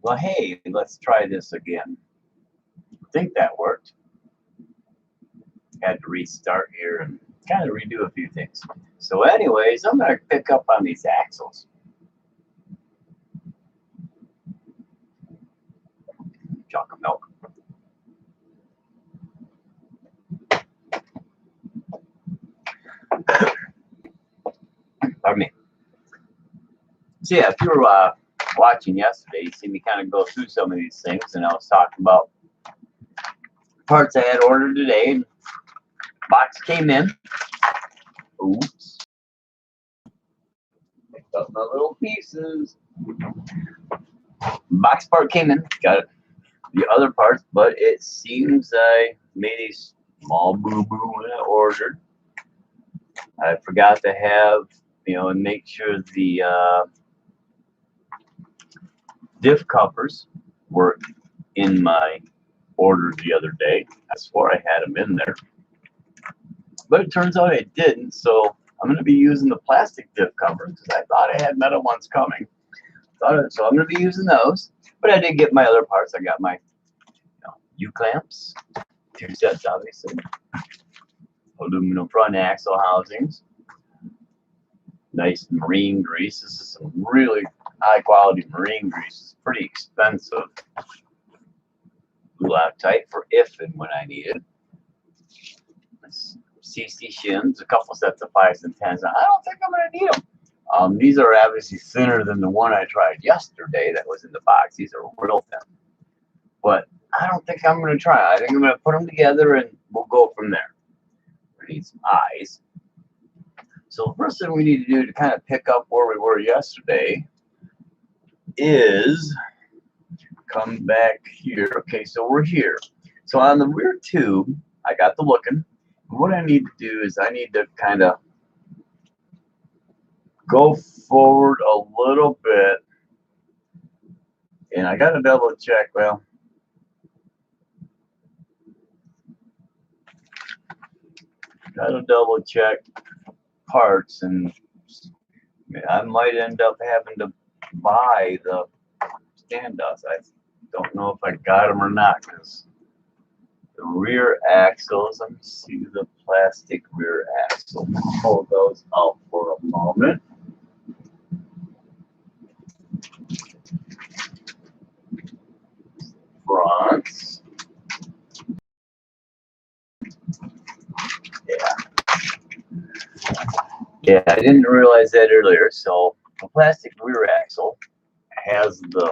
Well, hey, let's try this again. I think that worked. Had to restart here and kind of redo a few things. So anyways, I'm going to pick up on these axles. Chocolate milk. Pardon me. So yeah, if you were watching yesterday, you see me kind of go through some of these things, and I was talking about parts I had ordered today. Box came in. Oops. Picked up my little pieces. Box part came in. Got the other parts, but it seems I made a small boo-boo when I ordered. I forgot to have, and make sure the diff covers were in my order the other day. I swore I had them in there, but it turns out I didn't. So I'm going to be using the plastic diff covers because I thought I had metal ones coming. So I'm going to be using those. But I did get my other parts. I got my U-clamps, 2 sets obviously, aluminum front axle housings, nice marine grease. This is some really high quality marine grease. It's pretty expensive. Glue out tight for if and when I need it. CC shims, a couple sets of 5s and 10s. I don't think I'm going to need them. These are obviously thinner than the one I tried yesterday that was in the box. These are real thin. But I don't think I'm going to try. I think I'm going to put them together and we'll go from there. We need some eyes. So the first thing we need to do to kind of pick up where we were yesterday is come back here. Okay, so we're here. So on the rear tube, I got the looking. What I need to do is I need to kind of go forward a little bit. And I got to double check. Well, got to double check parts, and I might end up having to buy the stand-ups. I don't know if I got them or not, because the rear axles, let me see the plastic rear axle. Hold those out for a moment. Fronts. Yeah, I didn't realize that earlier. So the plastic rear axle has the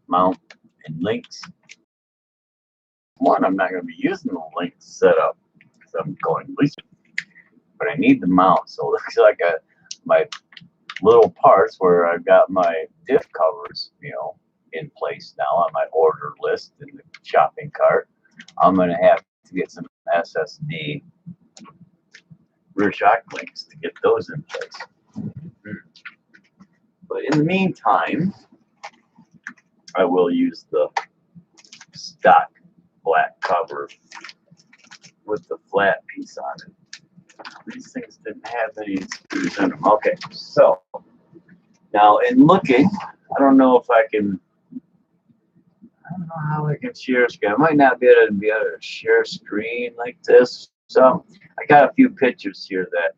mount and links. One, I'm not going to be using the link setup because I'm going loose, but I need the mount. So it looks like my little parts where I've got my diff covers, in place now on my order list in the shopping cart. I'm going to have to get some SSD rear shock links to get those in place. But in the meantime, I will use the stock black cover with the flat piece on it. These things didn't have any screws in them. Okay, so now in looking, I don't know if I can, I don't know how I can share screen. I might not be able to share screen like this. So I got a few pictures here that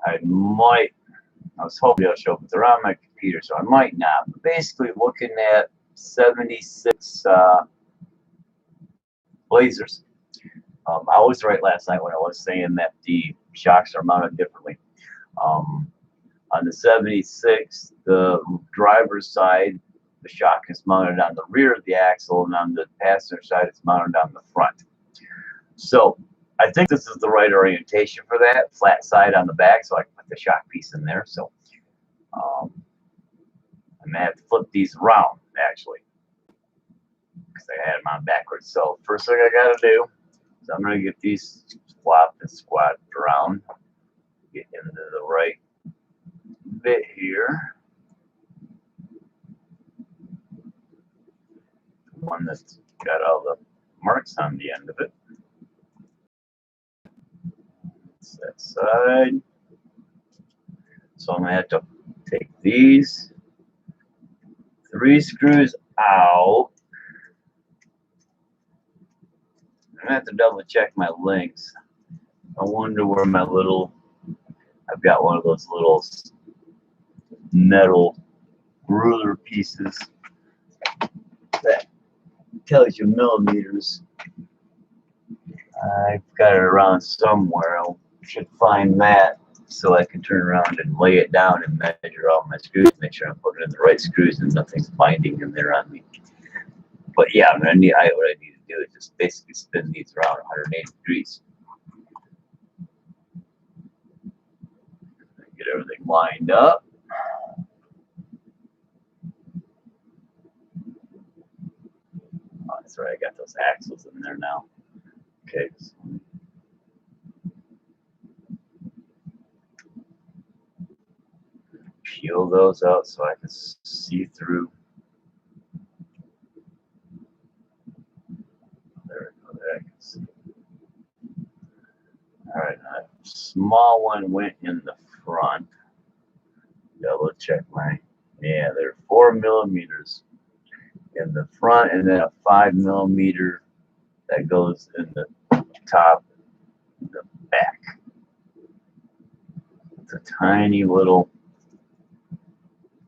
I was hoping I'll show, but they're on my computer, so I might not. But basically looking at 76 Blazers. I was right last night when I was saying that the shocks are mounted differently. On the 76, the driver's side, the shock is mounted on the rear of the axle, and on the passenger side, it's mounted on the front. So I think this is the right orientation for that, flat side on the back, so I can put the shock piece in there. So I'm going to have to flip these around, actually, because I had them on backwards. So first thing I got to do is I'm going to get these flopped and squatted around, get into the right bit here. One that's got all the marks on the end of it. That's that side. So I'm going to have to take these 3 screws out. I'm gonna have to double check my links. I wonder where my little, I've got one of those little metal ruler pieces that tells you millimeters. I've got it around somewhere. I should find that so I can turn around and lay it down and measure all my screws, make sure I'm putting in the right screws and nothing's binding in there on me. But yeah, what I need to do is just basically spin these around 180 degrees. Get everything lined up. Oh, that's right, I got those axles in there now. Okay. Peel those out so I can see through. There we go, there I can see. Alright, a small one went in the front. Double check my, yeah, they're 4 millimeters in the front, and then a 5 millimeter that goes in the top, the back. It's a tiny little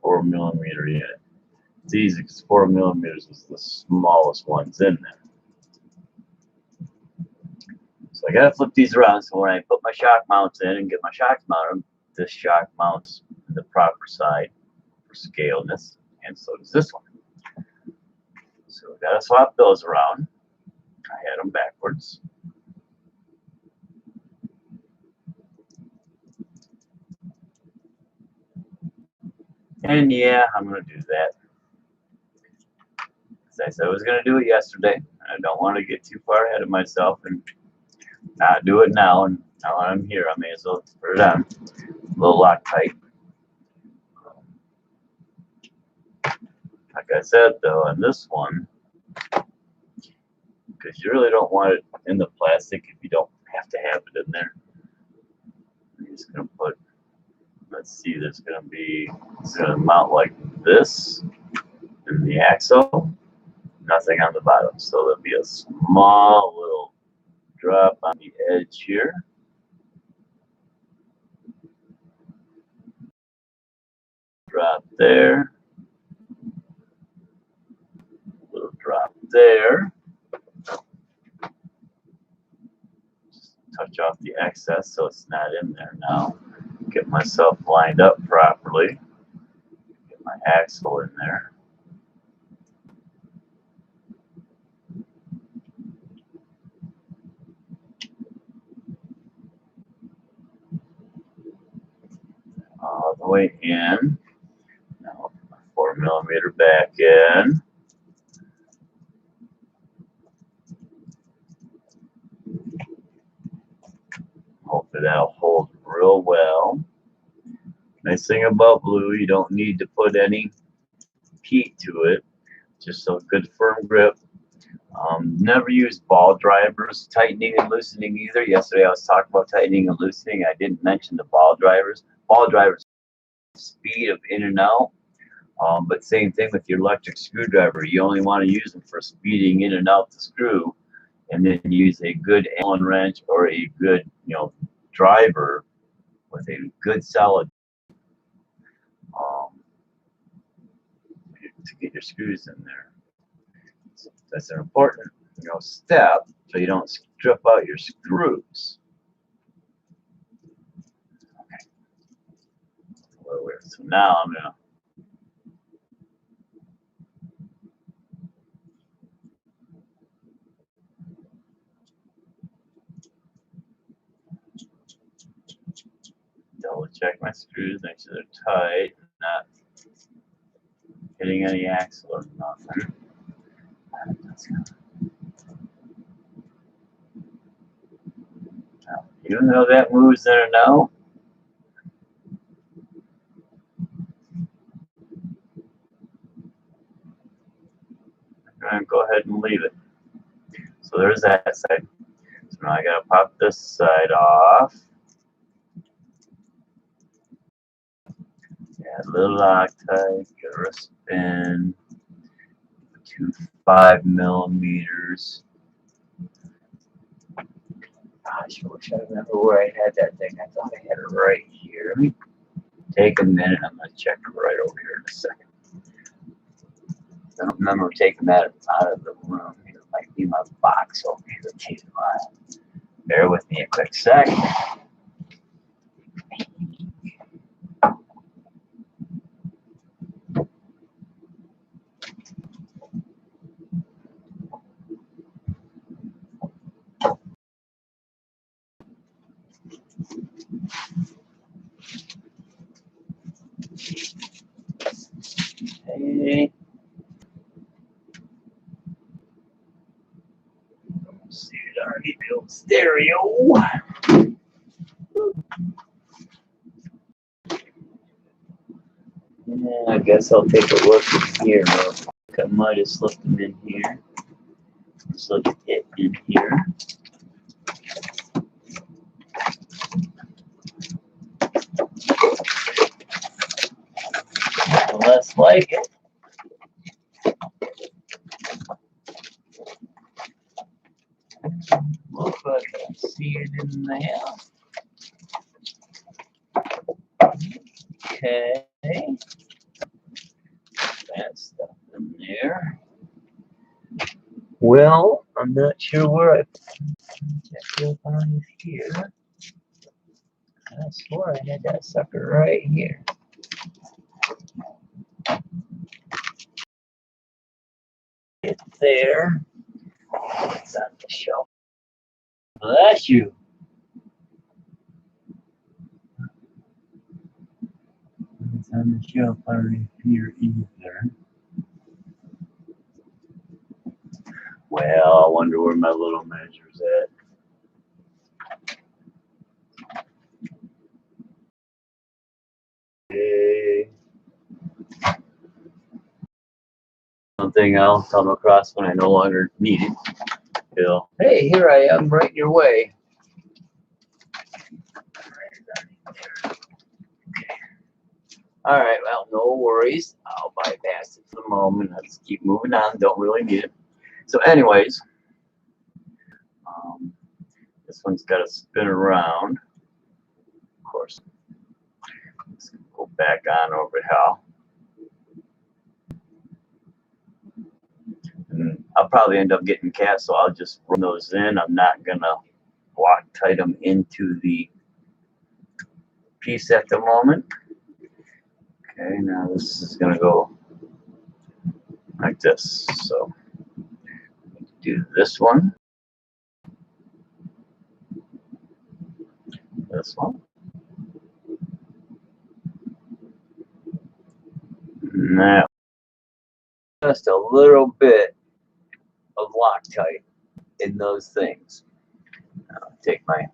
4 millimeter unit. It's easy because 4 millimeters is the smallest ones in there. So I gotta flip these around so when I put my shock mounts in and get my shocks mounted, this shock mounts in the proper side for scaleness, and so does this one. So we gotta swap those around. I had them backwards. And yeah, I'm gonna do that. As I said I was gonna do it yesterday. I don't want to get too far ahead of myself and not do it now. And now I'm here, I may as well put it on. A little Loctite. Like I said though, on this one, because you really don't want it in the plastic if you don't have to have it in there. I'm just gonna put, let's see, there's gonna be, it's gonna mount like this in the axle, nothing on the bottom. So there'll be a small little drop on the edge here. Drop there. Little drop there. Just touch off the excess so it's not in there now. Get myself lined up properly. Get my axle in there. All the way in. Now 4 millimeter back in. Hopefully that'll hold real well. Nice thing about blue, you don't need to put any heat to it. Just a good firm grip. Never use ball drivers, tightening and loosening either. Yesterday I was talking about tightening and loosening. I didn't mention the ball drivers. Ball drivers, speed of in and out. But same thing with your electric screwdriver. You only want to use them for speeding in and out the screw, and then use a good Allen wrench or a good, driver with a good solid to get your screws in there. So that's an important, step so you don't strip out your screws. Okay. A little weird. So now I'm gonna double check my screws, make sure they're tight, not hitting any axle or nothing. Now, even though that moves there now, I'm going to go ahead and leave it. So there's that side. So now I got to pop this side off. Add a little Loctite, give her a spin. two 5mm. Gosh, I wish I remember where I had that thing. I thought I had it right here. Let me take a minute. I'm going to check it right over here in a second. I don't remember taking that out of the room. It might be my box over here. Okay, bear with me a quick sec. Okay. See it already built stereo. Yeah, I guess I'll take a look in here. I might have slipped them in here. Let's look at it in here. Less like it. Looks like I see it in there. Okay. That stuff in there. Well, I'm not sure where I checked up on here. I swore I had that sucker right here. It's there. It's on the shelf. Bless you. It's on the shelf already here either. Well, I wonder where my little measure's at. Okay. Something I'll come across when I no longer need it. Bill. Hey, here I am, right in your way. All right, well, no worries. I'll bypass it for the moment. Let's keep moving on. Don't really need it. So anyways, this one's got to spin around. Of course, let's go back on over here. And I'll probably end up getting cats, so I'll just run those in. I'm not going to Loctite them into the piece at the moment. Okay, now this is going to go like this. So do this one, this one, now just a little bit of Loctite in those things. I'll take my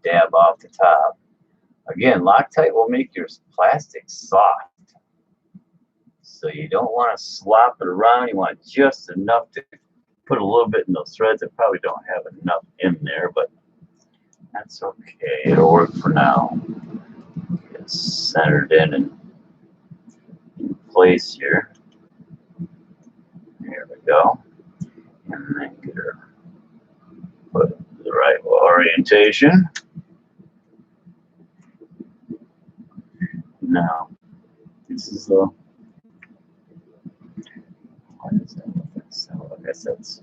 dab off the top. Again, Loctite will make your plastic soft. So you don't want to slop it around. You want just enough to put a little bit in those threads. I probably don't have enough in there, but that's okay. It'll work for now. Get centered in place here. There we go. And then get her put the right orientation. Now, this is the, what is that? So I guess that's,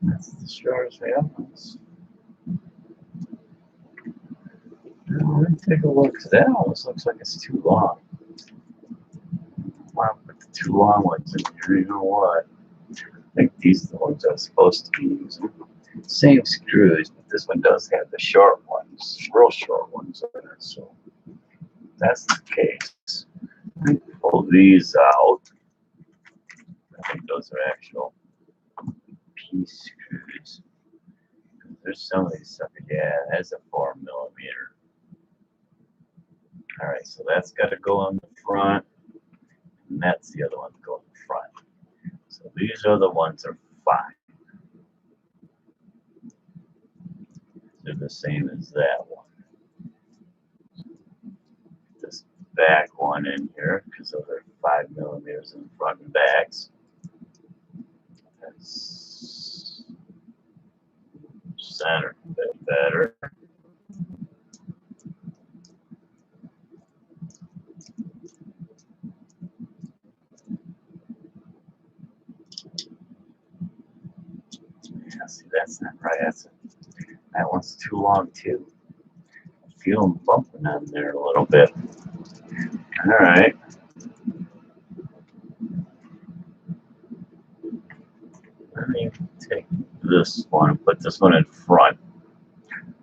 that's the shortest way up. Let me take a look. That almost looks like it's too long. Wow, put the too long ones in here. You know what? I think these are the ones I'm supposed to be using. Same screws, but this one does have the short ones, real short ones in it. So if that's the case, let me pull these out. I think those are actual piece screws. There's some of these suckers. Yeah, that's a 4mm. All right, so that's got to go on the front, and that's the other one to go in the front. So these are the ones that are fine. They're the same as that one. This back one going in here because those are 5mm in the front and backs. That's center a bit better. Yeah, see, that's not right. That one's too long too. I feel them bumping on there a little bit. All right. Let me take this one and put this one in front.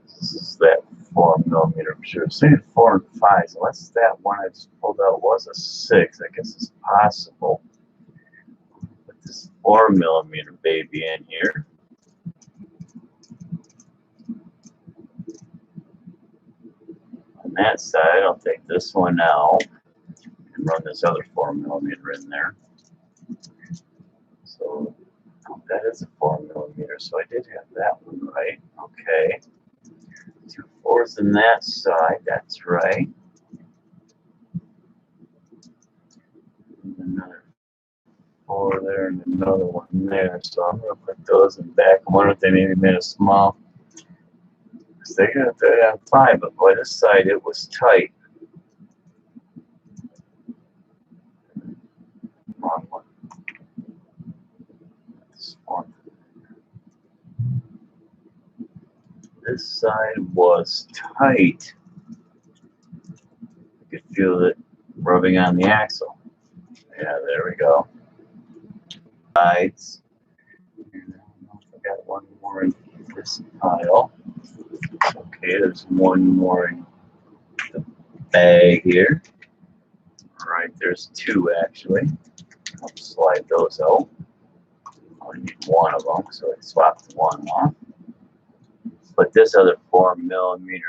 This is that 4mm. I'm sure it's saying 4 and 5. So unless that one I just pulled out was a 6, I guess it's possible. Put this 4mm baby in here. On that side, I'll take this one out and run this other 4mm in there. So that is a 4mm, so I did have that one right. Okay. 2 4s on that side, that's right. And another 4 there and another one there. So I'm going to put those in the back. I wonder if they maybe made a small. They got that on 5, but boy, this side it was tight. Wrong one. This one. This side was tight. You could feel it rubbing on the axle. Yeah, there we go. Sides. And I got one more in this pile. Okay, there's one more in the bag here. All right, there's 2 actually. I'll slide those out. I only need one of them, so I swapped one off. Put this other 4mm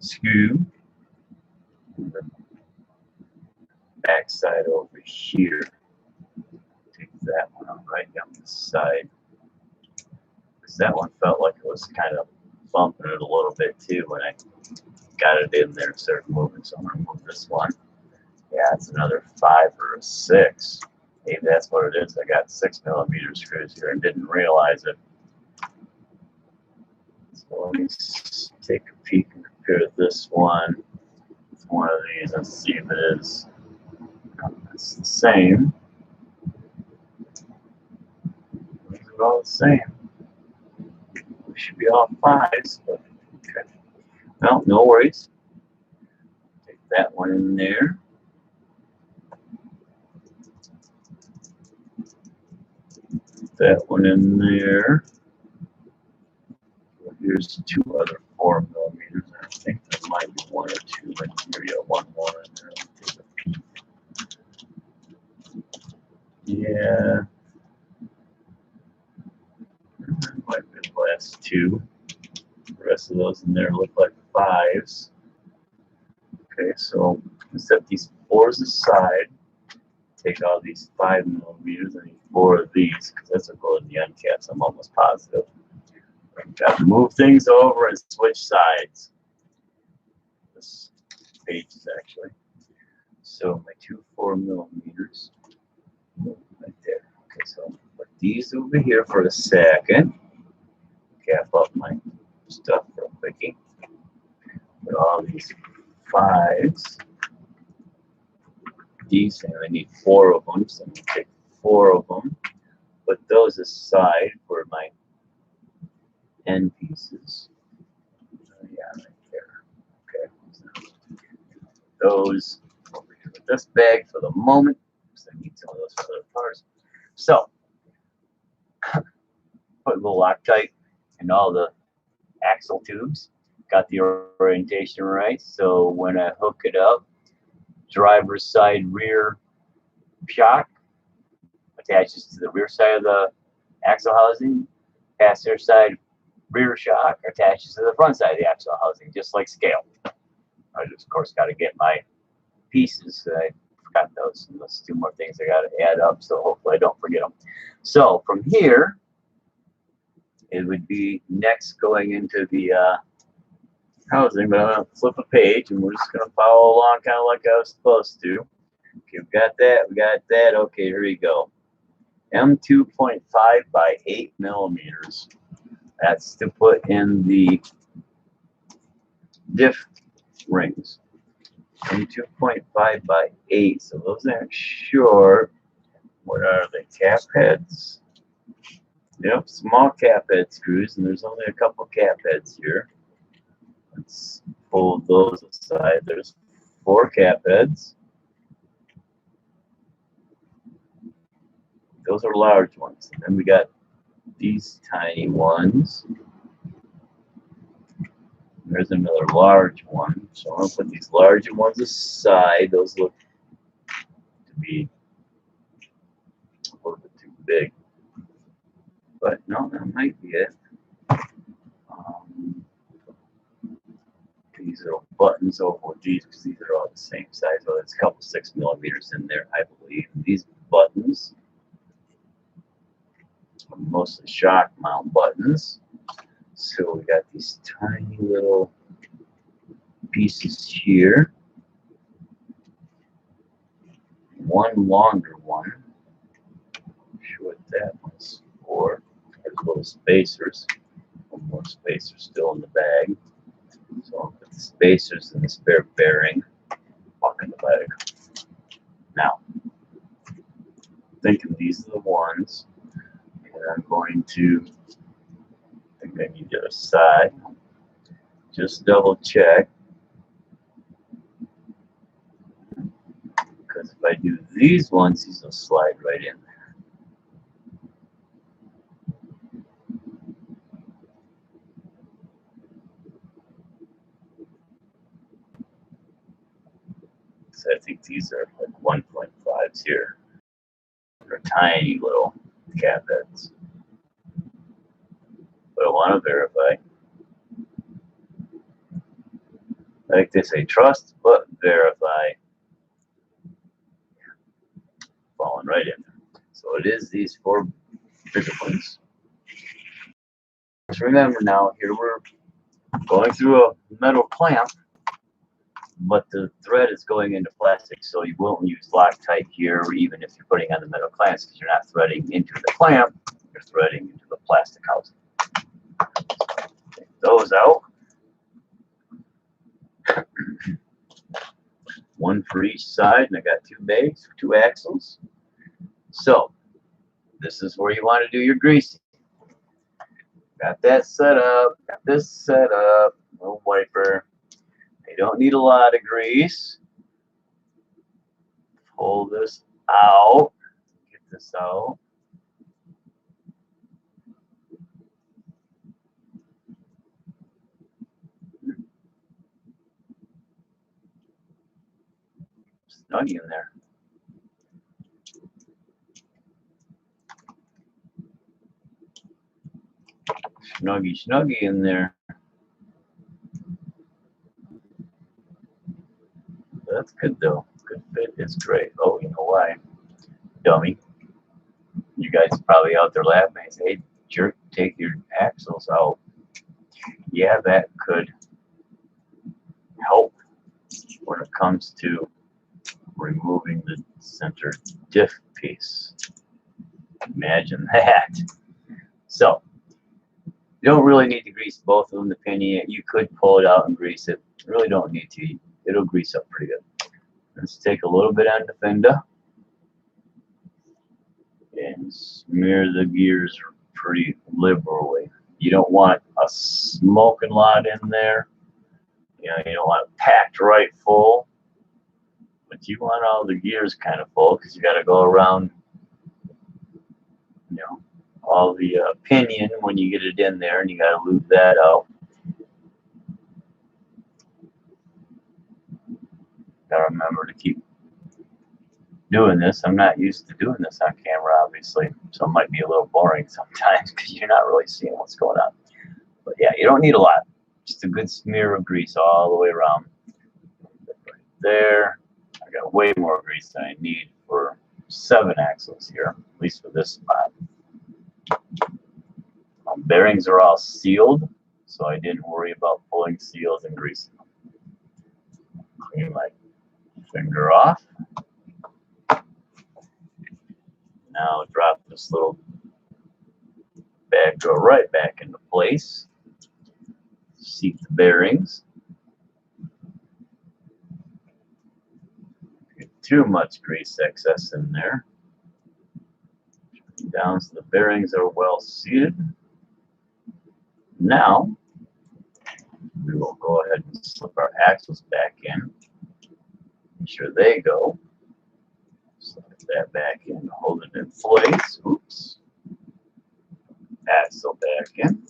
screw in the back side over here. Take that one out right down the side. Because that one felt like it was kind of bumping it a little bit too when I got it in there and started moving. So I'm going to move this one. Yeah, it's another 5 or a 6. Maybe that's what it is. I got 6mm screws here and didn't realize it. So let me take a peek and compare this one with one of these and see if it is. It's the same. These are all the same. We should be all 5s, but okay. Well, no worries. Take that one in there. That one in there. Here's 2 other 4mm. I think there might be 1 or 2 in here. Yeah, one more in there. Take a peek. Yeah. That might be the last 2. The rest of those in there look like 5s. Okay, so set these 4s aside. Take all these 5mm. I need 4 of these because that's what goes in the end caps. I'm almost positive. I've got to move things over and switch sides. This page is actually. So my 2 4mm. Right there. Okay, so put these over here for a second. Cap up my stuff real quickie. Put all these 5s. These, and I need 4 of them, so I'm going to take 4 of them. Put those aside for my end pieces. Yeah, right there. Okay. So those over here with this bag for the moment, because I need some of those other parts. So, put a little Loctite in all the axle tubes. Got the orientation right, so when I hook it up, driver's side rear shock attaches to the rear side of the axle housing. Passenger side rear shock attaches to the front side of the axle housing, just like scale. I just, of course, got to get my pieces. I forgot those. And those 2 more things I got to add up, so hopefully I don't forget them. So from here, it would be next going into the housing, but I'm going to flip a page and we're just going to follow along kind of like I was supposed to. Okay, we got that, we got that. Okay, here we go. M2.5 by 8 millimeters. That's to put in the diff rings. M2.5 by 8. So those aren't short. What are they? Cap heads? Yep, small cap head screws, and there's only a couple cap heads here. Let's pull those aside. There's 4 cap heads. Those are large ones. And then we got these tiny ones. There's another large one. So I'm going to put these larger ones aside. Those look to be a little bit too big. But no, that might be it. These little buttons over these, because these are all the same size. Well, there's a couple 6 millimeters in there, I believe. And these buttons are mostly shock mount buttons. So we got these tiny little pieces here. One longer one. I'm sure what that one's for. There's little spacers. One more spacer still in the bag. So I'll put the spacers in the spare bearing. Walk in the bag. Now, thinking these are the ones. And I'm going to, I think I need the other side. Just double check. Because if I do these ones, these will slide right in there. So I think these are like 1.5s here. They're tiny little cap heads. But I want to verify. Like they say, trust but verify. Falling right in there. So it is these 4 bigger ones. Just remember now, here we're going through a metal clamp, but the thread is going into plastic, so you won't use Loctite here, or even if you're putting on the metal clamps, because you're not threading into the clamp, you're threading into the plastic housing. Take those out. One for each side, and I got 2 bags, 2 axles. So this is where you want to do your greasing. Got that set up, got this set up, little wiper. You don't need a lot of grease. Pull this out, get this out. Snug in there. Snuggy, snuggy in there. That's good though. Good fit is great. Oh, you know why? Dummy. You guys are probably out there laughing and say, hey, jerk, take your axles out. Yeah, that could help when it comes to removing the center diff piece. Imagine that. So, you don't really need to grease both of them, the pinion. You could pull it out and grease it. You really don't need to. It'll grease up pretty good. Let's take a little bit on the fender and smear the gears pretty liberally. You don't want a smoking lot in there. You know, you don't want it packed right full, but you want all the gears kind of full because you got to go around, you know, all the pinion when you get it in there, and you got to lube that out. Got to remember to keep doing this. I'm not used to doing this on camera, obviously, so it might be a little boring sometimes because you're not really seeing what's going on. But yeah, you don't need a lot. Just a good smear of grease all the way around. Right there. I got way more grease than I need for 7 axles here, at least for this spot. Bearings are all sealed. so I didn't worry about pulling seals and greasing them. Clean my finger off. Now drop this little bag go right back into place. Seat the bearings. Get too much grease excess in there. Down so the bearings are well seated. Now we will go ahead and slip our axles back in. Make sure they go. Slip that back in, hold it in place. Oops. Axle back in.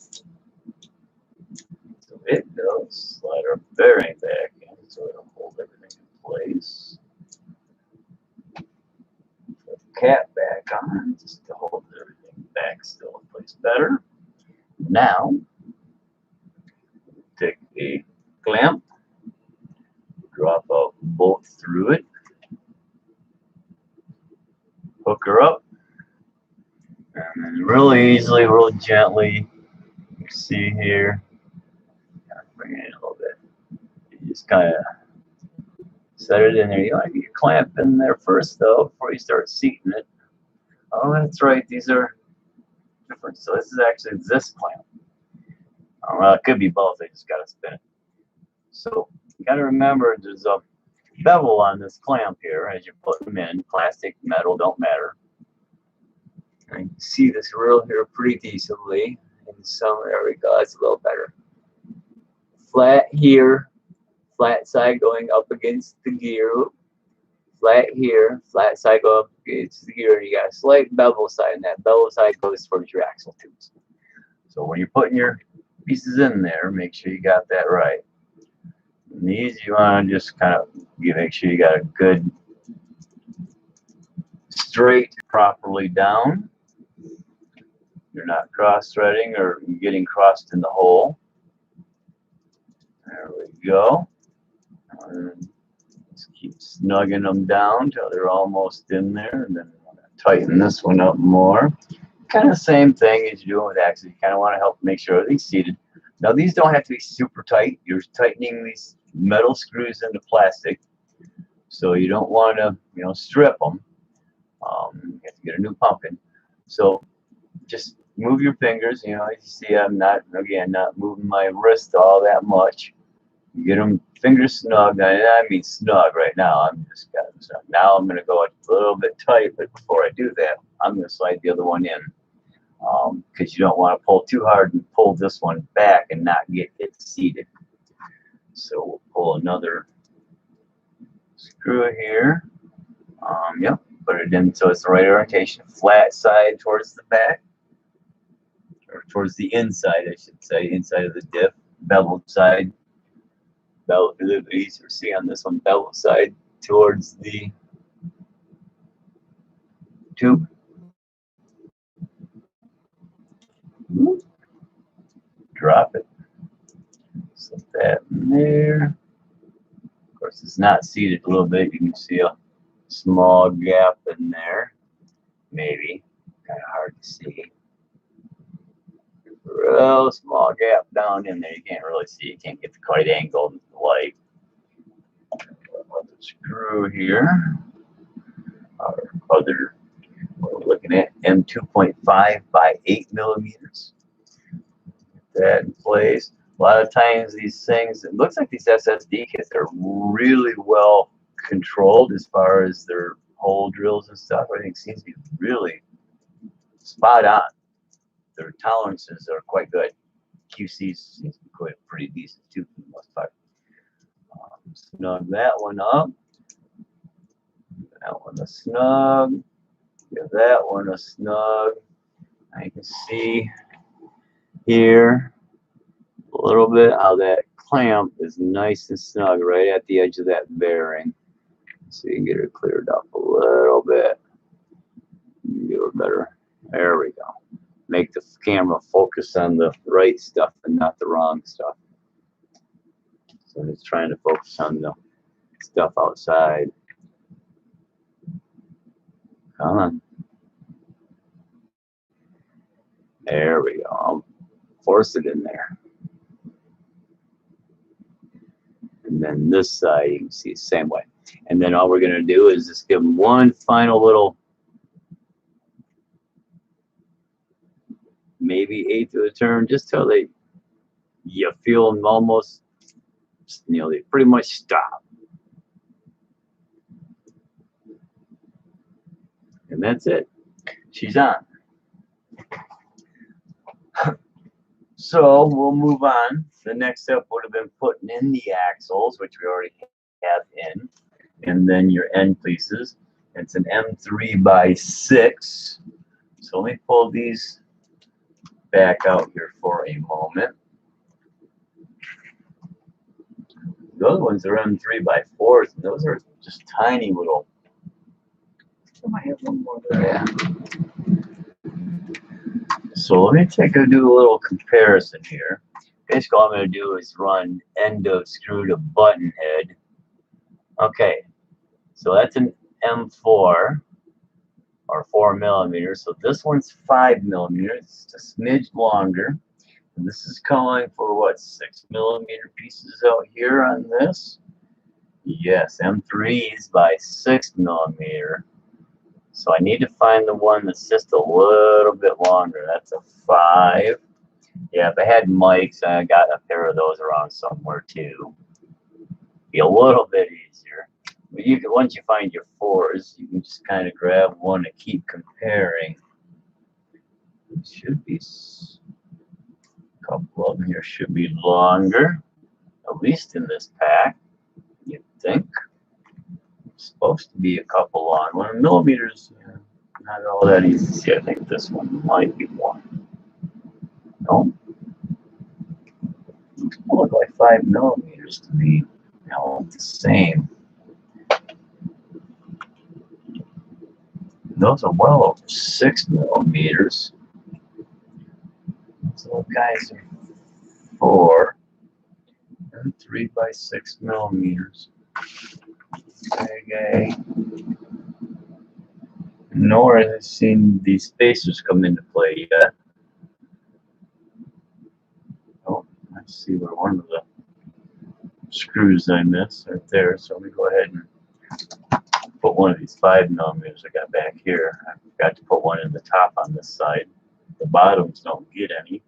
So it goes. Slide our bearing back in so it'll hold everything in place. Put the cap back on just to hold everything back still in place better. Now, take a clamp, drop a bolt through it, hook her up, and then really easily, real gently, you see here, bring it in a little bit. You just kind of set it in there. You want to get your clamp in there first, though, before you start seating it. Oh, that's right. These are different. So this is actually this clamp. Well, it could be both. I just got to spin it. So you got to remember there's a bevel on this clamp here as you put them in. Plastic, metal, don't matter. And you can see this real here pretty decently. In some, there we go. That's a little better. Flat here, flat side going up against the gear. Flat here, flat side go up against the gear. You got a slight bevel side, and that bevel side goes towards your axle tubes. So when you're putting your pieces in there, make sure you got that right. And these you want to just kind of make sure you got a good straight properly down. You're not cross-threading or getting crossed in the hole. There we go. And just keep snugging them down till they're almost in there, and then tighten this one up more. Kind of the same thing as you're doing with axles. You kind of want to help make sure everything's seated. Now these don't have to be super tight. You're tightening these metal screws into plastic, so you don't want to, strip them. You have to get a new pumpkin. So just move your fingers. As you see, I'm not moving my wrist all that much. You get them fingers snug. I mean snug right now. I'm just got them snug. Now I'm going to go a little bit tight, but before I do that, I'm going to slide the other one in. Because you don't want to pull too hard and pull this one back and not get it seated. So we'll pull another screw here. Yep, put it in so it's the right orientation. Flat side towards the back, or towards the inside, I should say, inside of the diff. Beveled side. Beveled, a little bit easier to see on this one. Beveled side towards the tube. Drop it. Slip that in there. Of course, it's not seated a little bit. You can see a small gap in there. Maybe. Kind of hard to see. Real small gap down in there. You can't really see. You can't get the quite angle in the light. Another screw here. Our other, we're looking at M2.5 by 8 millimeters. Get that in place. A lot of times these things, it looks like these SSD kits are really well controlled as far as their hole drills and stuff. Everything seems to be really spot on. Their tolerances are quite good. QC seems to be quite pretty decent too for the most part. Snug that one up. That one a snug. Give that one a snug. I can see here a little bit how that clamp is nice and snug right at the edge of that bearing. So you can get it cleared up a little bit. Get it better. There we go. Make the camera focus on the right stuff and not the wrong stuff. So it's trying to focus on the stuff outside. Come on. There we go. I'll force it in there. And then this side, you can see the same way. And then all we're going to do is just give them one final little, maybe eighth of a turn, just till you feel them almost, they pretty much stop. And that's it. She's on. So we'll move on. The next step would have been putting in the axles, which we already have in, and then your end pieces. It's an M3x6. So let me pull these back out here for a moment. The other ones are M3x4s, and those are just tiny little. I might have one more there. Yeah. So let me do a little comparison here. Basically, all I'm going to do is run end of screw to button head. Okay, so that's an M4 or 4 millimeters. So this one's 5 millimeters, it's a smidge longer. And this is calling for what, 6 millimeter pieces out here on this? Yes, M3s by 6 millimeter. So I need to find the one that's just a little bit longer. That's a 5. Yeah, if I had mics, I got a pair of those around somewhere too. Be a little bit easier. But you can, once you find your 4s, you can just kind of grab one and keep comparing. It should be a couple of them here should be longer, at least in this pack. You'd think. It's supposed to be a couple long. 1 millimeters, not all that easy to see. I think this one might be one. No. Looks more like 5 millimeters to me. No, the same. Those are well over 6 millimeters. Those little guys are 4 and 3 by 6 millimeters. Okay. Nor have I seen these spacers come into play yet. Oh, I see where one of the screws I missed right there. So let me go ahead and put one of these 5 millimeters I got back here. I forgot to put one in the top on this side. The bottoms don't get any,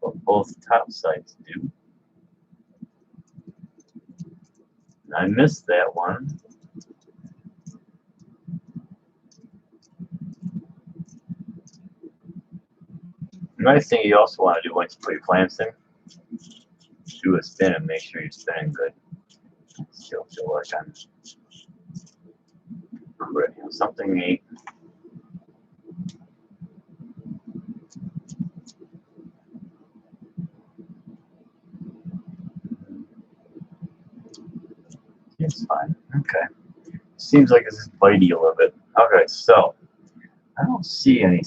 but both top sides do. And I missed that one. The nice thing you also want to do once you put your clamps in, do a spin and make sure you're spinning good. Still feel like I'm ready. Something ain't. It's fine. Okay. Seems like it's bitey a little bit. Okay, so I don't see any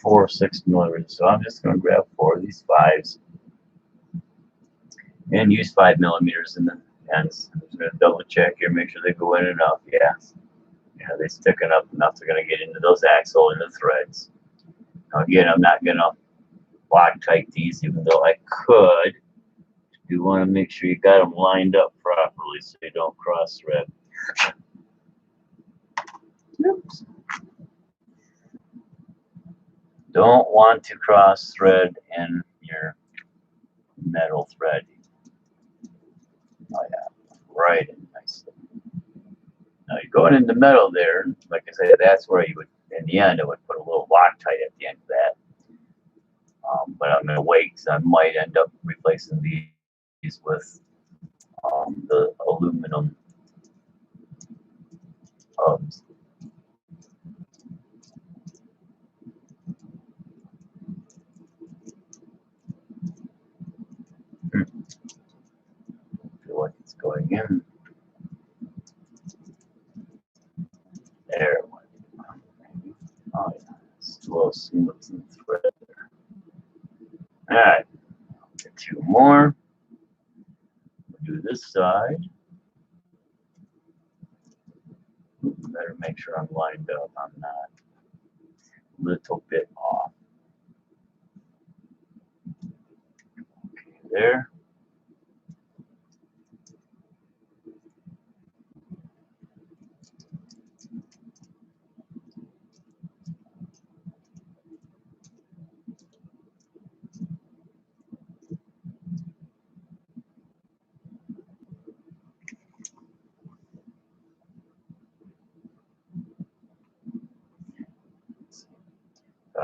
4 or 6 millimeters, so I'm just going to grab 4 of these 5s and use 5 millimeters in the ends. I'm just going to double check here, make sure they go in enough. Yeah, they stick it up enough. They're going to get into those axle and the threads. Now again, I'm not going to Loctite these, even though I could. You want to make sure you got them lined up properly so you don't cross thread. Oops. Don't want to cross thread in your metal thread. Oh yeah, right in nicely. Now you're going in the middle there. Like I said, that's where you would, in the end, I would put a little Loctite at the end of that. But I'm going to wait because I might end up replacing these with the aluminum hubs. I feel like it's going in. There. Oh yeah, it's a little smooth in the thread there. Alright, get 2 more. We'll do this side. Better make sure I'm lined up. I'm not a little bit off. Okay, there.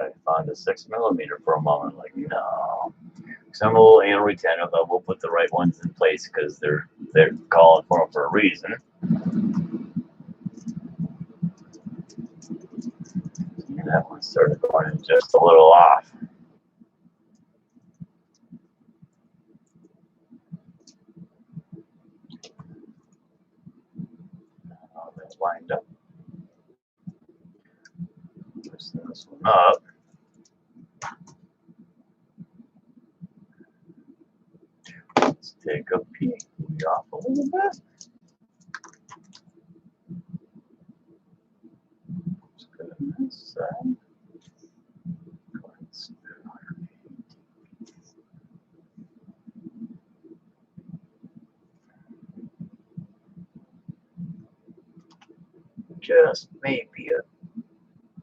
I found a 6mm for a moment. Like, no. Some little anal retentive, but we'll put the right ones in place because they're calling for them for a reason. And that one started going in just a little off. That lined up. Loosen this one up. Let's take a peek. Move off a little bit. Let's go to this side. Just maybe a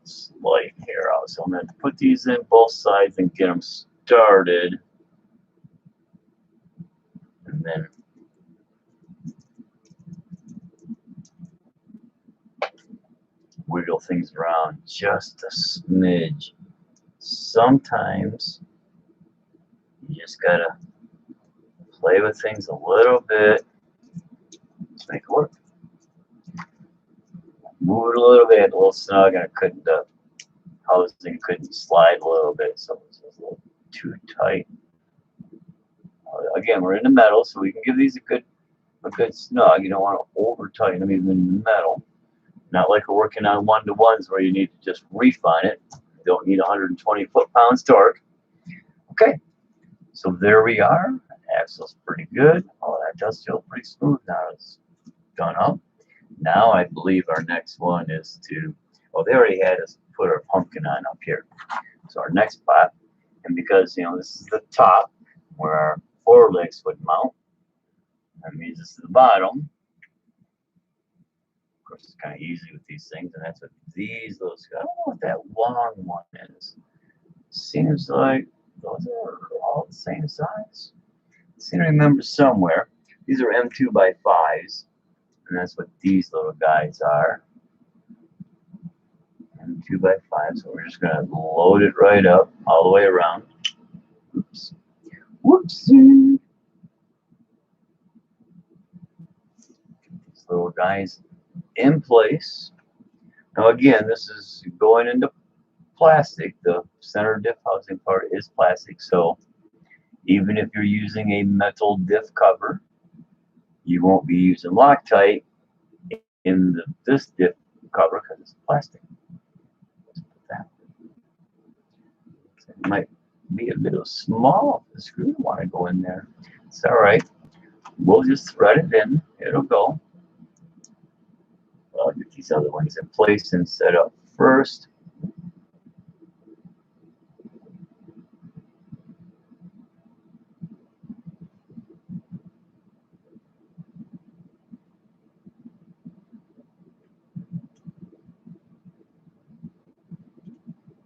slight hair out. So I'm going to put these in both sides and get them started. And then wiggle things around just a smidge. Sometimes you just got to play with things a little bit to make it work. Move it a little bit, a little snug, and I couldn't, housing couldn't slide a little bit, so it was a little too tight. Again, we're in the metal, so we can give these a good snug. You don't want to over tighten them even in the metal. Not like we're working on one-to-ones where you need to just refine it. You don't need 120 foot-pounds torque. Okay, so there we are. Axle's pretty good. Oh, that does feel pretty smooth now. It's done up. Now I believe our next one is to, well, they already had us put our pumpkin on up here. So our next spot, and because, you know, this is the top where our forelegs would mount, that means this is the bottom. Of course, it's kind of easy with these things, and that's what these little, I don't know what that long one is. Seems like those are all the same size. I seem to remember somewhere. These are M2x5s. And that's what these little guys are. And 2x5, so we're just going to load it right up all the way around. Oops. Whoopsie. These little guys in place. Now again, this is going into plastic. The center diff housing part is plastic, so even if you're using a metal diff cover, you won't be using Loctite in this diff cover because it's plastic. Let's put that. It might be a little small. The screw want to go in there. It's all right. We'll just thread it in. It'll go. I'll get these other ones in place and set up first.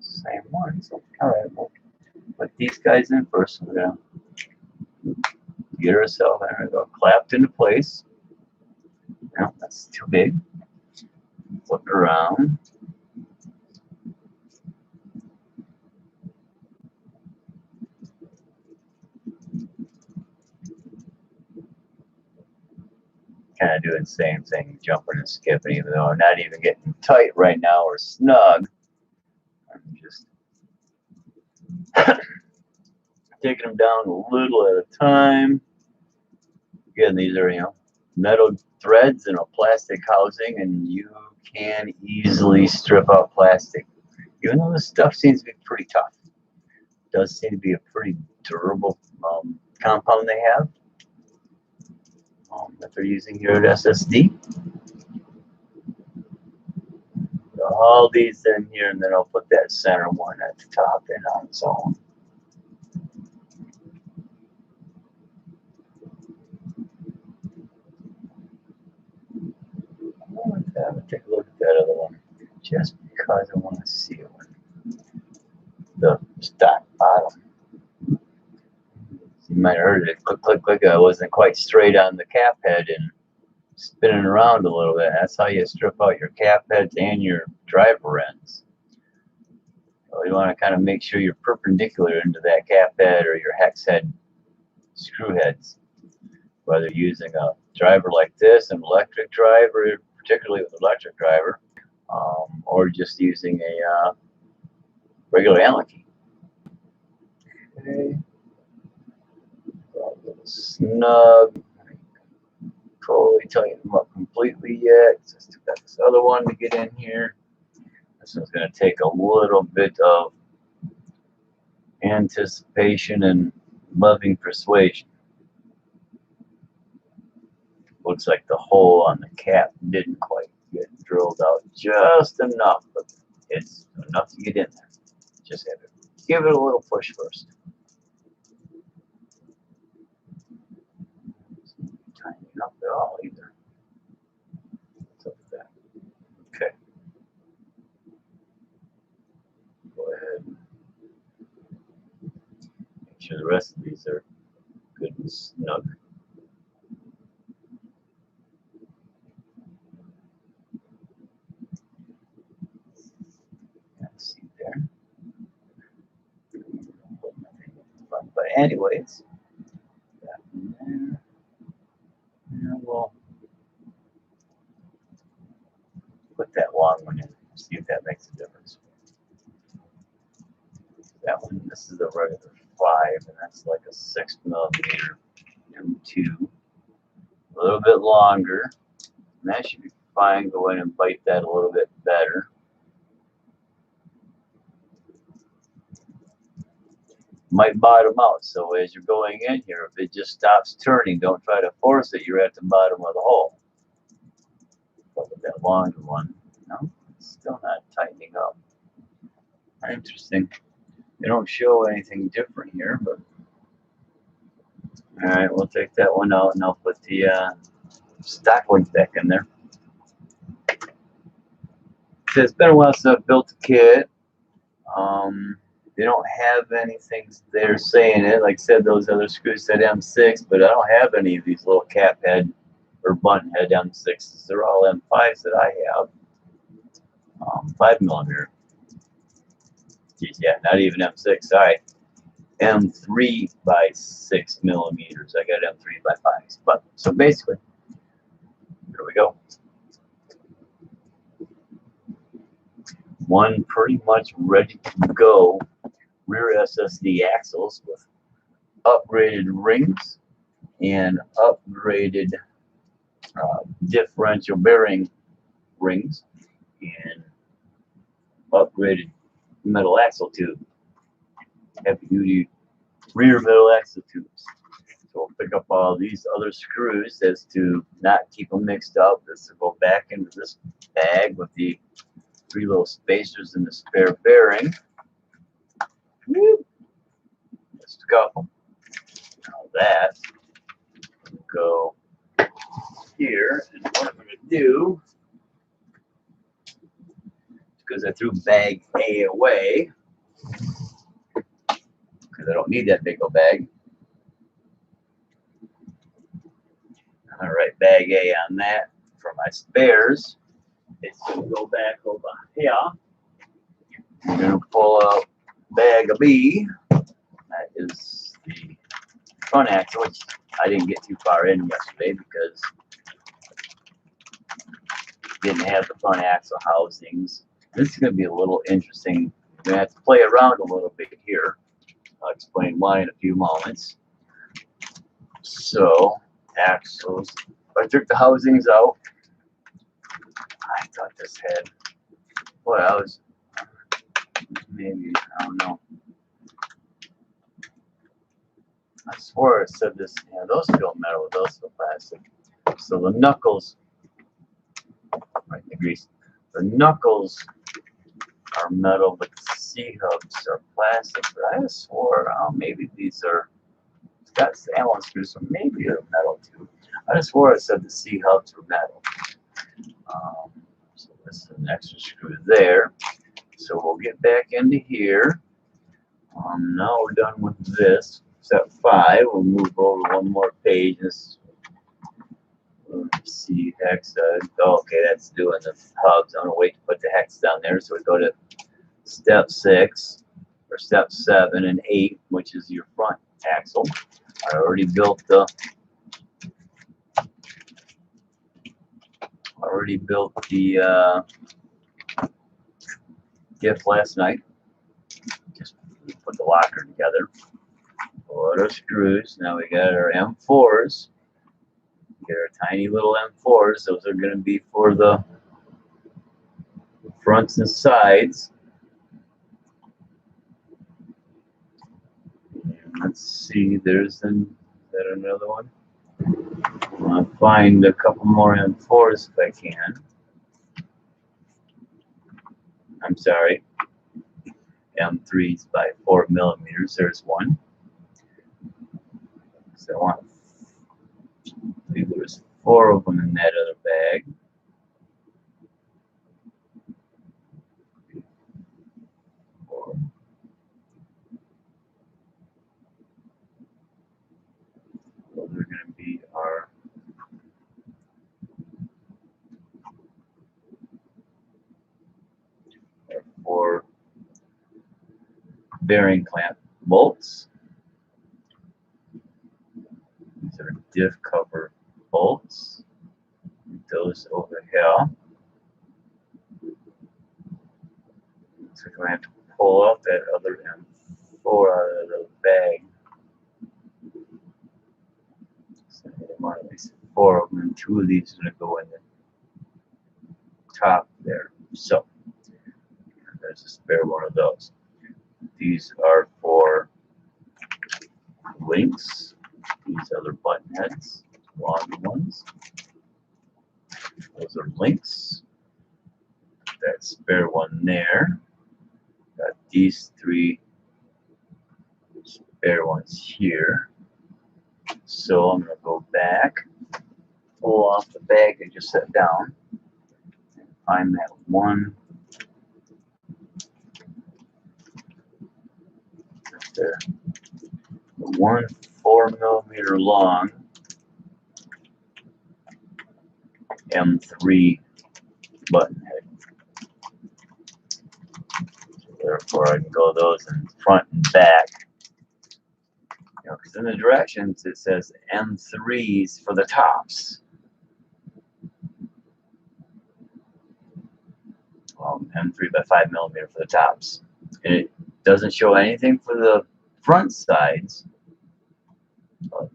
Same one. So, all right, we'll put these guys in first. We're gonna get ourselves clapped into place. No, that's too big. Flip it around. Kind of doing the same thing, jumping and skipping, even though I'm not even getting tight right now or snug. I'm just taking them down a little at a time. Again, these are, you know, metal threads in a plastic housing, and you can easily strip out plastic. Even though this stuff seems to be pretty tough, it does seem to be a pretty durable compound they have that they're using here at SSD. All these in here, and then I'll put that center one at the top in on its own. I'm gonna take a look at that other one just because I want to see it with the stock bottom. You might have heard it click, click, click. I wasn't quite straight on the cap head and spinning around a little bit. That's how you strip out your cap heads and your driver ends. So you want to kind of make sure you're perpendicular into that cap head or your hex head screw heads. Whether using a driver like this, an electric driver, particularly with electric driver, or just using a regular Allen key. Okay. Snug. Totally tighten them up completely yet. Just got this other one to get in here. This one's going to take a little bit of anticipation and loving persuasion. Looks like the hole on the cap didn't quite get drilled out just enough, but it's enough to get in there. Just have to give it a little push first. Tightening up at all either. What's up with that? Okay. Go ahead. Make sure the rest of these are good and snug. See there. But anyways, that one there. And we'll put that long one in. See if that makes a difference. That one, this is a regular 5, and that's like a 6mm M2. A little bit longer, and that should be fine. Go in and bite that a little bit better. Might bottom out, so as you're going in here, if it just stops turning, don't try to force it. You're at the bottom of the hole. But with that longer one, no, it's still not tightening up. Interesting. They don't show anything different here, but all right, we'll take that one out and I'll put the stock link back in there. So it's been a while since I've built a kit. They don't have anything there saying it. Like I said, those other screws said M6, but I don't have any of these little cap head or bunt head M6s. They're all M5s that I have. 5mm. Geez, yeah, not even M6. Sorry, M3 by 6mm. I got M3 by 5s. But so basically, here we go. One pretty much ready to go rear SSD axles with upgraded rings and upgraded differential bearing rings and upgraded metal axle tube, heavy duty rear metal axle tubes. So we'll pick up all these other screws as to not keep them mixed up. This will go back into this bag with the 3 little spacers and the spare bearing. Just a couple. Now that will go here, and what I'm going to do, because I threw bag A away, because I don't need that big old bag. All right, bag A on that for my spares. It's going to go back over here. I'm going to pull out bag of B. That is the front axle, which I didn't get too far in yesterday because I didn't have the front axle housings. This is going to be a little interesting. I'm going to have to play around a little bit here. I'll explain why in a few moments. So, axles. I took the housings out. I thought this had, well, I was maybe, I don't know. I swore it said this, yeah, those feel metal, those feel plastic. So the knuckles, right in the grease, the knuckles are metal, but the C-hubs are plastic. But I swore, maybe these are, it's got Allen screws, so maybe they're metal too. I swore it said the C-hubs were metal. So this is an extra screw there. So we'll get back into here. Now we're done with this. Step 5. We'll move over one more page. This, let's see, hex. Okay, that's doing the hubs. I'm gonna wait to put the hex down there. So we go to step 6 or step 7 and 8, which is your front axle. I already built the diff last night. Just put the locker together. Put our screws. Now we got our M4s. Get our tiny little M4s. Those are going to be for the fronts and sides. And let's see, there's another one. I'll find a couple more M4s if I can. I'm sorry, M3s by 4 millimeters. There's one. So I believe there's 4 of them in that other bag. Those are going to be our four bearing clamp bolts. These are diff cover bolts. Those over here. So we're going to have to pull out that other M4 out of the bag. So I want at least 4 of them, and 2 of these are going to go in the top there. So there's a spare one of those. These are for links. These other button heads, long ones. Those are links. That spare one there. Got these 3 spare ones here. So I'm going to go back, pull off the bag I just set down, and find that one right there. The one 4 millimeter long M3 button head. So therefore, I can go those in front and back. You know, because in the directions it says M3s for the tops. M3 by 5 millimeter for the tops, and it doesn't show anything for the front sides.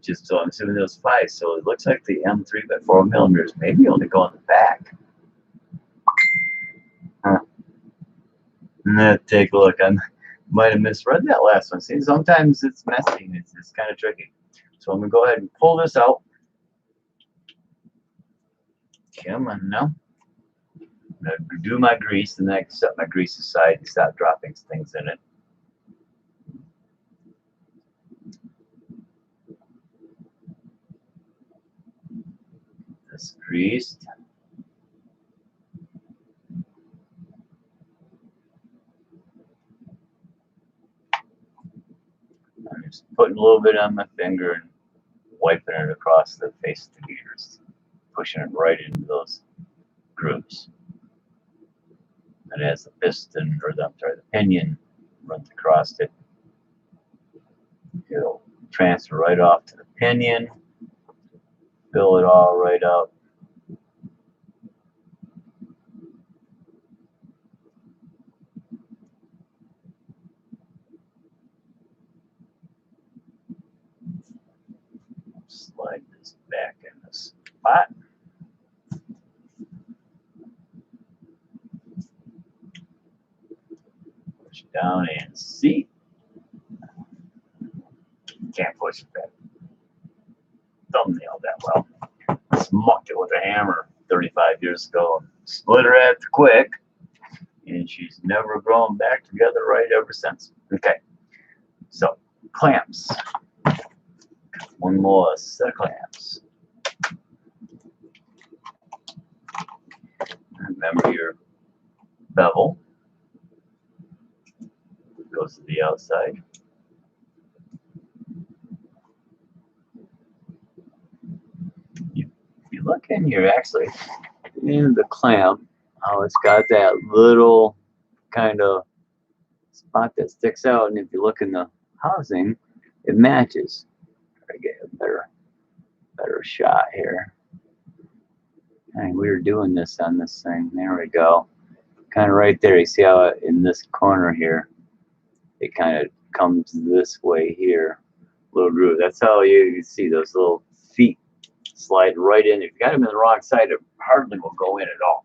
Just so I'm assuming those 5. So it looks like the M3 by 4 millimeters maybe only go on the back. Huh. Let's take a look. I might have misread that last one. See, sometimes it's messy and it's kind of tricky. So I'm going to go ahead and pull this out. Come on now. I'm going to do my grease, and then I can set my grease aside and stop dropping things in it. This greased. I'm just putting a little bit on my finger and wiping it across the face of the gears, pushing it right into those grooves. And as the piston, or the pinion runs across it, it'll transfer right off to the pinion, fill it all right up. Slide this back in the spot. Push down and seat. Can't push it back. Thumbnail that well. Smucked it with a hammer 35 years ago and split her at the quick, and she's never grown back together right ever since. Okay, so clamps. One more set of clamps. Remember your bevel goes to the outside. If you look in here, actually, in the clamp, oh, it's got that little kind of spot that sticks out, and if you look in the housing, it matches. Try to get a better shot here. And we were doing this on this thing. There we go. Kind of right there. You see how in this corner here, it kind of comes this way here. Little groove. That's how you see those little feet slide right in. If you got them in the wrong side, it hardly will go in at all.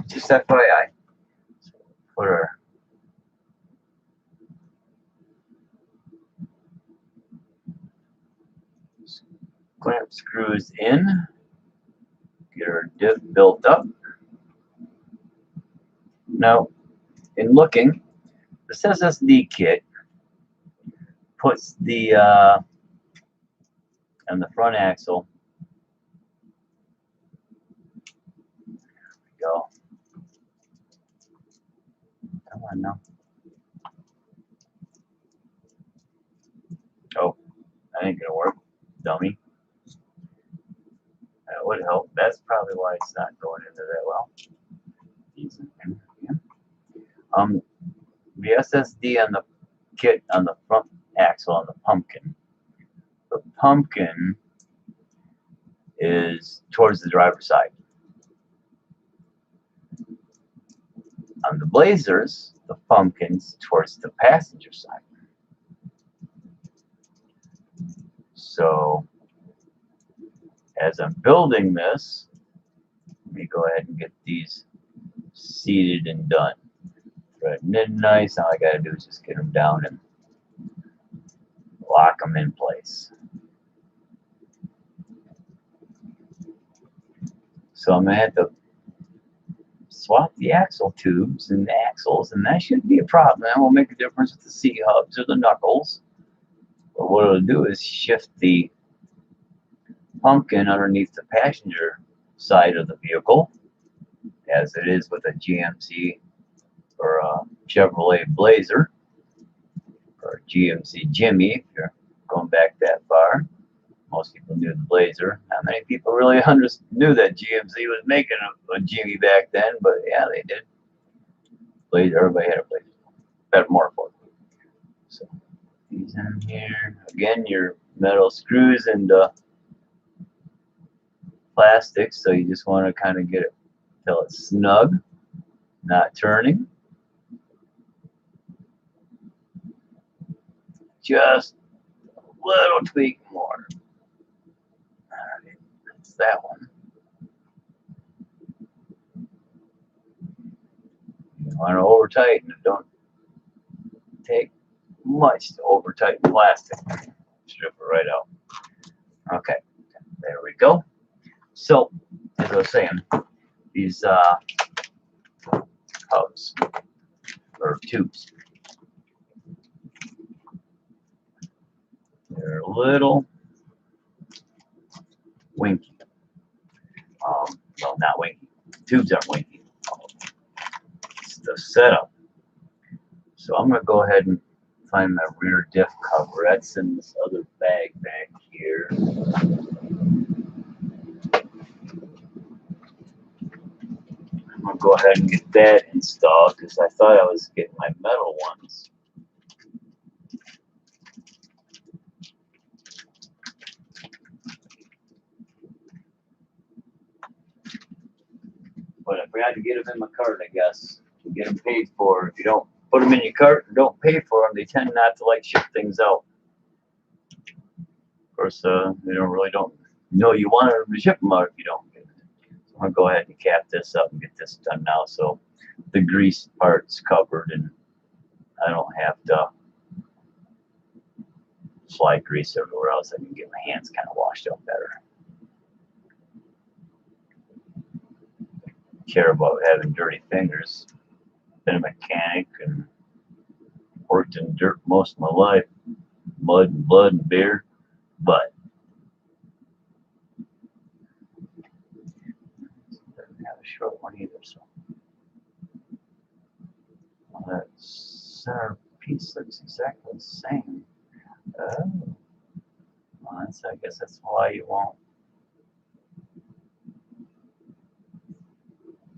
Just FYI. So put our clamp screws in. Get our diff built up. Now, in looking, this SSD kit puts the on the front axle. There we go. Come on now. Oh, that ain't gonna work, dummy. That would help. That's probably why it's not going into that well. The SSD on the kit on the front axle on the pumpkin. The pumpkin is towards the driver's side. On the Blazers, the pumpkin's towards the passenger side. So, as I'm building this, let me go ahead and get these seated and done. Threading in nice. All I gotta do is just get them down and lock them in place. So I'm gonna have to swap the axle tubes and the axles, and that shouldn't be a problem. That won't make a difference with the C-hubs or the knuckles. But what it'll do is shift the pumpkin underneath the passenger side of the vehicle, as it is with a GMC or a Chevrolet Blazer or a GMC Jimmy, if you're going back that far. Most people knew the Blazer. Not many people really knew that GMC was making a Jimmy back then, but yeah, they did. Blazer, everybody had a Blazer. Better, more affordable. So these in here. Again, your metal screws and plastic, so you just want to kind of get it till it's snug, not turning. Just a little tweak more. Alright, that's that one. You want to over tighten it. Don't take much to over tighten plastic. Strip it right out. Okay, there we go. So, as I was saying, these hubs or tubes, they're a little winky. Well, not winky. Tubes aren't winky. It's the setup. So I'm going to go ahead and find my rear diff cover. That's in this other bag back here. I'm going to go ahead and get that installed because I thought I was getting my metal ones. But I forgot to get them in my cart, I guess, to get them paid for. If you don't put them in your cart and don't pay for them, they tend not to like ship things out. Of course, they don't know you want them to ship them out if you don't get them. So I'm going to go ahead and cap this up and get this done now so the grease part's covered and I don't have to slide grease everywhere else. I can get my hands kind of washed out better. Care about having dirty fingers. Been a mechanic and worked in dirt most of my life, mud and blood and beer, but doesn't have a short one either. So that center piece looks exactly the same. Oh, well, I guess that's why you won't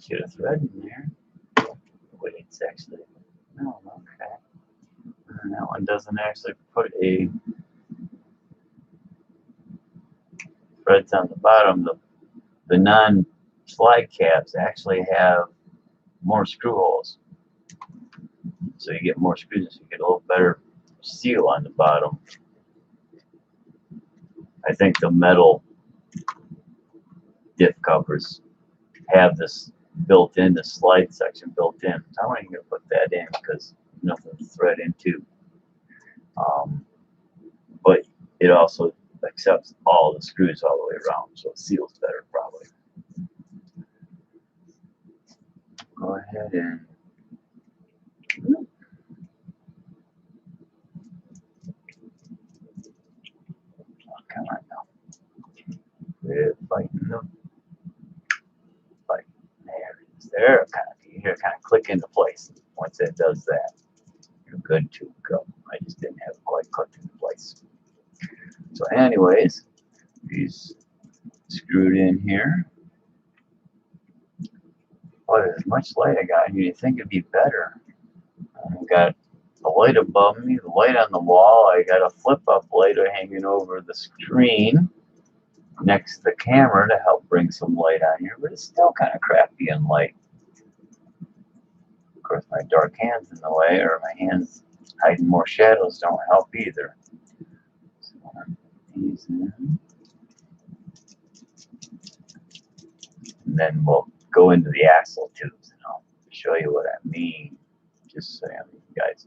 get a thread in there. Wait, it's actually no, okay. And that one doesn't actually put a threads on the bottom. The non-slide caps actually have more screw holes. So you get more screws, so you get a little better seal on the bottom. I think the metal diff covers have this built in, the slide section built in. So I'm going to put that in because nothing to thread into. But it also accepts all the screws all the way around, so it seals better probably. Go ahead and come on now. Lighten them. Like there it is. There, you kind of click into place. Once it does that, you're good to go. I just didn't have it quite clicked into place. So, anyways, these screwed in here. Boy, there's much light I got. You'd think it'd be better. I've got the light above me, the light on the wall. I got a flip-up light hanging over the screen next to the camera to help bring some light on here, but it's still kind of crappy and light. Of course, my dark hands in the way, or my hands hiding more shadows, don't help either. So I'll put these in. And then we'll go into the axle tubes, and I'll show you what I mean. Just so you guys,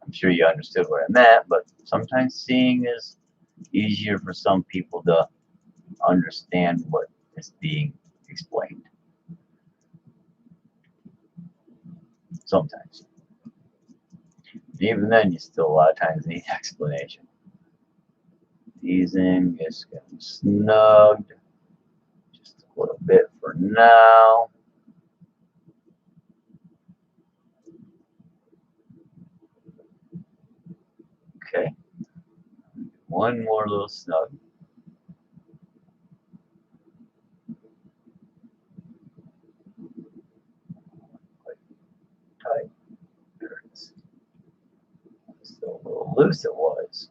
I'm sure you understood what I meant, but sometimes seeing is easier for some people to understand what is being explained. Sometimes. Even then, you still a lot of times need explanation. These in, just get them snugged. Just a little bit for now. Okay. One more little snug. Tight. There it is. Still a little loose it was.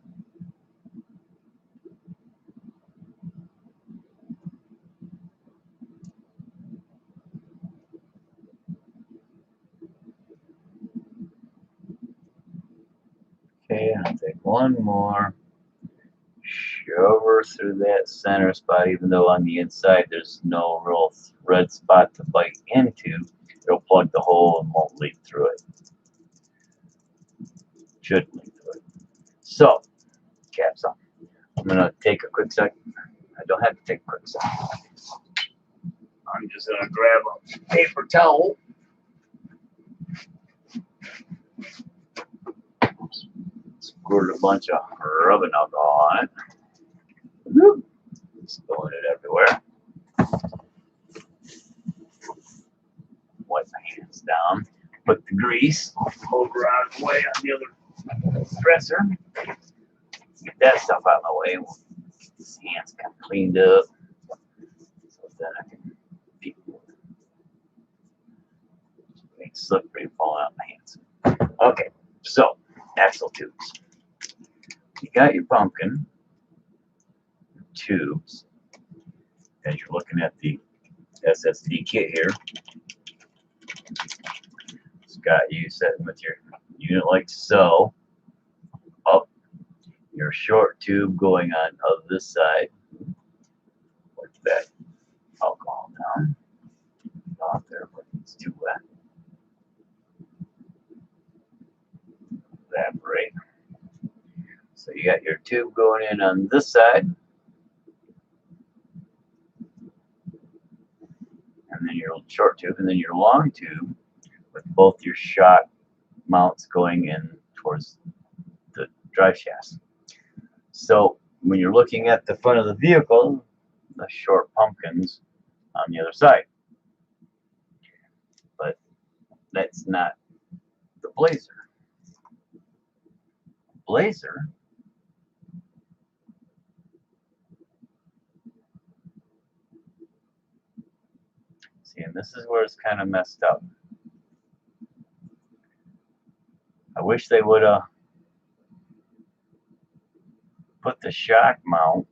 Okay, I'll take one more. Shove her through that center spot, even though on the inside there's no real thread spot to bite into. It'll plug the hole and won't leak through it. Shouldn't leak through it. So, caps on. I'm going to take a quick second. I don't have to take a quick second. I'm just going to grab a paper towel. Squirt a bunch of rubbing alcohol on it. Spilling it everywhere. Wipe my hands down. Put the grease over out of the way on the other dresser. Get that stuff out of the way. Get these hands kind of cleaned up. So then I can make slippery falling out of my hands. Okay, so axle tubes. You got your pumpkin tubes as you're looking at the SSD kit here. It's got you setting with your unit like so. Up your short tube going on this side. Put that alcohol down. Off there, but it's too wet. Evaporate. So you got your tube going in on this side. And then your short tube, and then your long tube with both your shock mounts going in towards the drive shaft. So when you're looking at the front of the vehicle, the short pumpkins on the other side. But that's not the Blazer. Blazer see, and this is where it's kind of messed up. I wish they would have put the shock mount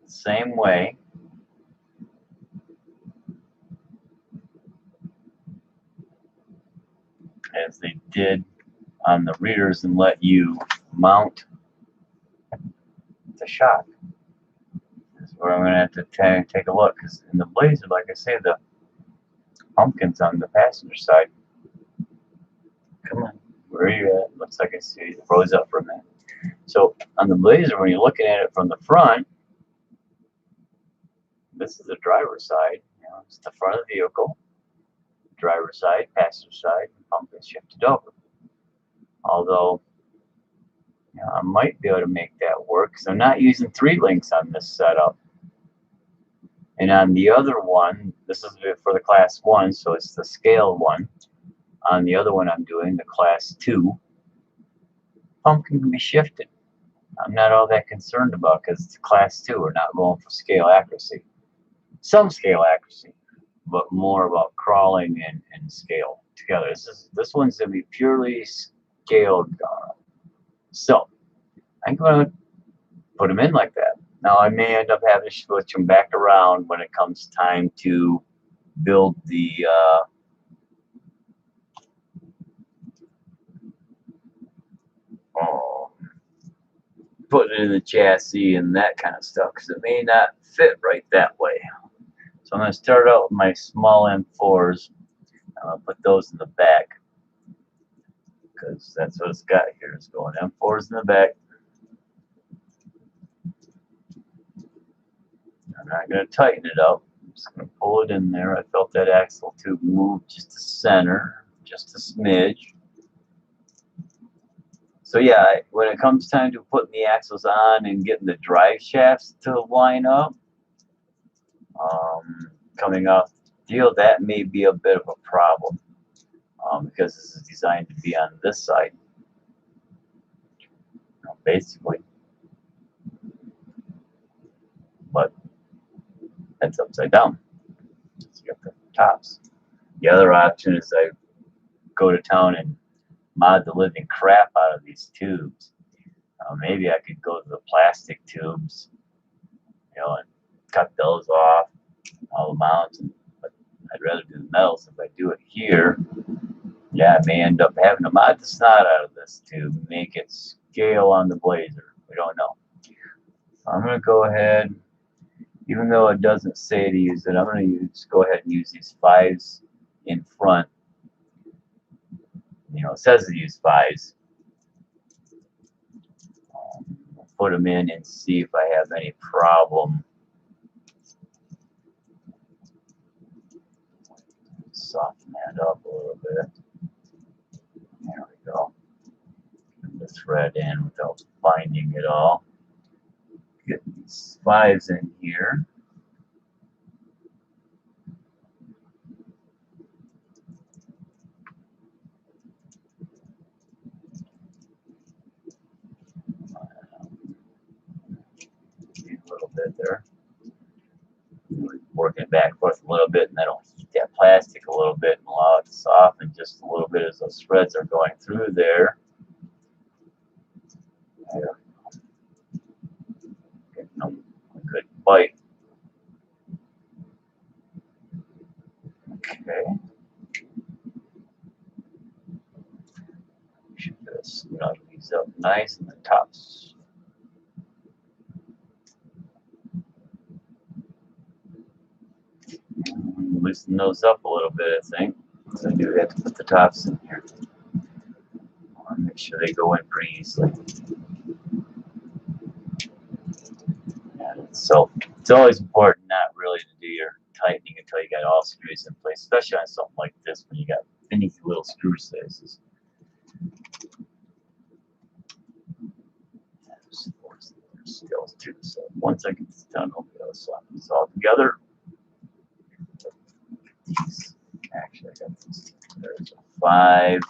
the same way as they did on the rears and let you mount the shock. This is where I'm going to have to take a look, because in the Blazer, like I say, the pumpkin's on the passenger side. Come on, where are you at? Looks like I see it froze up for a minute. So on the Blazer, when you're looking at it from the front, this is the driver's side. You know, it's the front of the vehicle. Driver's side, passenger side, and pumpkin shifted over. Although, you know, I might be able to make that work, because I'm not using 3 links on this setup. And on the other one, this is for the Class 1, so it's the scale one. On the other one I'm doing, the Class 2, pumpkin can be shifted. I'm not all that concerned about, because it's Class 2. We're not going for scale accuracy. Some scale accuracy, but more about crawling and scale together. This one's going to be purely scaled. So I'm going to put them in like that. Now I may end up having to switch them back around when it comes time to build the put it in the chassis and that kind of stuff, because it may not fit right that way. So I'm going to start out with my small M4s. I'm going to put those in the back, because that's what it's got here. It's going M4s in the back. I'm not going to tighten it up. I'm just going to pull it in there. I felt that axle tube move just to center, just a smidge. So yeah, when it comes time to putting the axles on and getting the drive shafts to line up, coming off the deal, that may be a bit of a problem, because this is designed to be on this side, basically. But that's upside down. So you got the tops. The other option is I go to town and mod the living crap out of these tubes. Maybe I could go to the plastic tubes, you know, and cut those off, all the mounts. But I'd rather do the metals. If I do it here, yeah, I may end up having to mod the snot out of this tube, make it scale on the Blazer. We don't know. So I'm going to go ahead, even though it doesn't say to use it, I'm going to go ahead and use these 5s in front. You know, it says to use 5s. Put them in and see if I have any problem. Soften that up a little bit. There we go. Get the thread in without binding it all. Get these 5s in here. A little bit there. Working it back and forth a little bit, and that'll heat that plastic a little bit and allow it to soften just a little bit as those threads are going through there. Getting them a good bite. Okay. Should snug these up nice in the tops. Loosen those up a little bit, I think. So I do have to put the tops in here. I want to make sure they go in pretty easily. So it's always important not really to do your tightening until you got all screws in place, especially on something like this when you got finicky little screw sizes. Skills too. So once I get this done, I'll be able to slap these all together. Actually, I got these. There's a 5.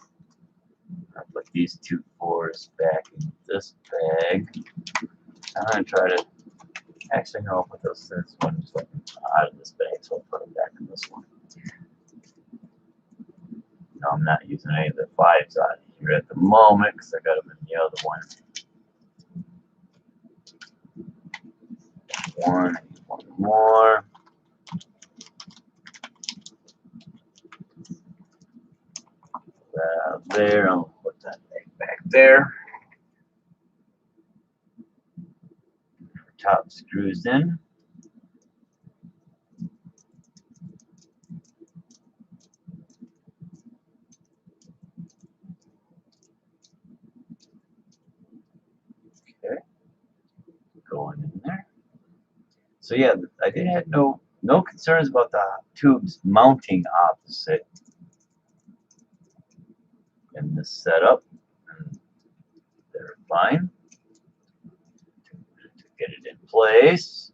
I'll put these 2 4s back in this bag. I'm going to try to. Actually, no, I'll put those thirds ones out of this bag, so I'll put them back in this one. No, I'm not using any of the 5s on here at the moment because I got them in the other one. one, one more. There, I'll put that back there. Top screws in. Okay, going in there. So yeah, I didn't have no concerns about the tubes mounting opposite in this setup. And they're fine. To get it in place.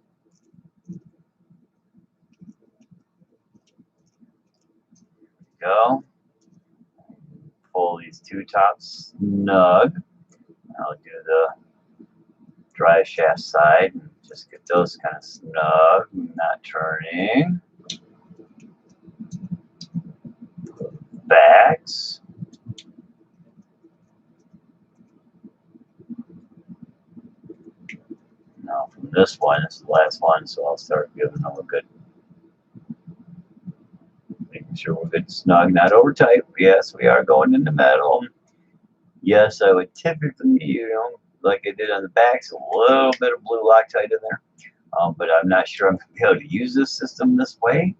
Go. Pull these two tops snug. I'll do the drive shaft side and just get those kind of snug, not turning. Backs. Now from this one, this is the last one, so I'll start giving them a good, making sure we're good snug, not over tight. Yes, we are going into metal. Yes, I would typically, like I did on the backs, a little bit of blue Loctite in there. But I'm not sure I'm going to be able to use this system this way.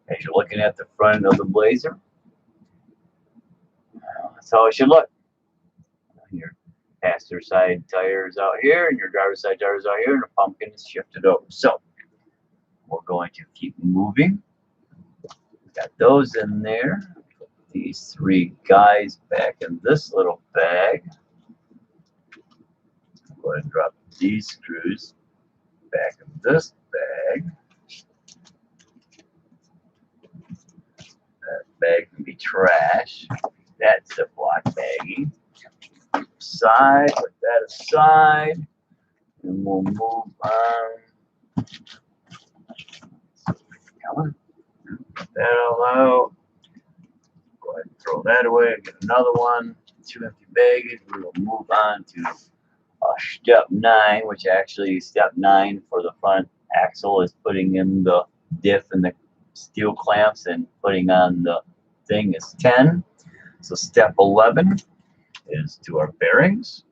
As you're looking at the front of the Blazer, that's how it should look. Your passenger side tires out here, and your driver's side tires out here, and the pumpkin is shifted over. So we're going to keep moving. Got those in there. Put these three guys back in this little bag. Go ahead and drop these screws back in this bag. That bag can be trash. That's a block baggie. Side, put that aside, and we'll move on. Come on. Put that all out. Go ahead and throw that away. Get another one. 2 empty baggies. We will move on to step 9, which actually step 9 for the front axle is putting in the diff and the steel clamps, and putting on the thing is 10. So step 11 is to our bearings.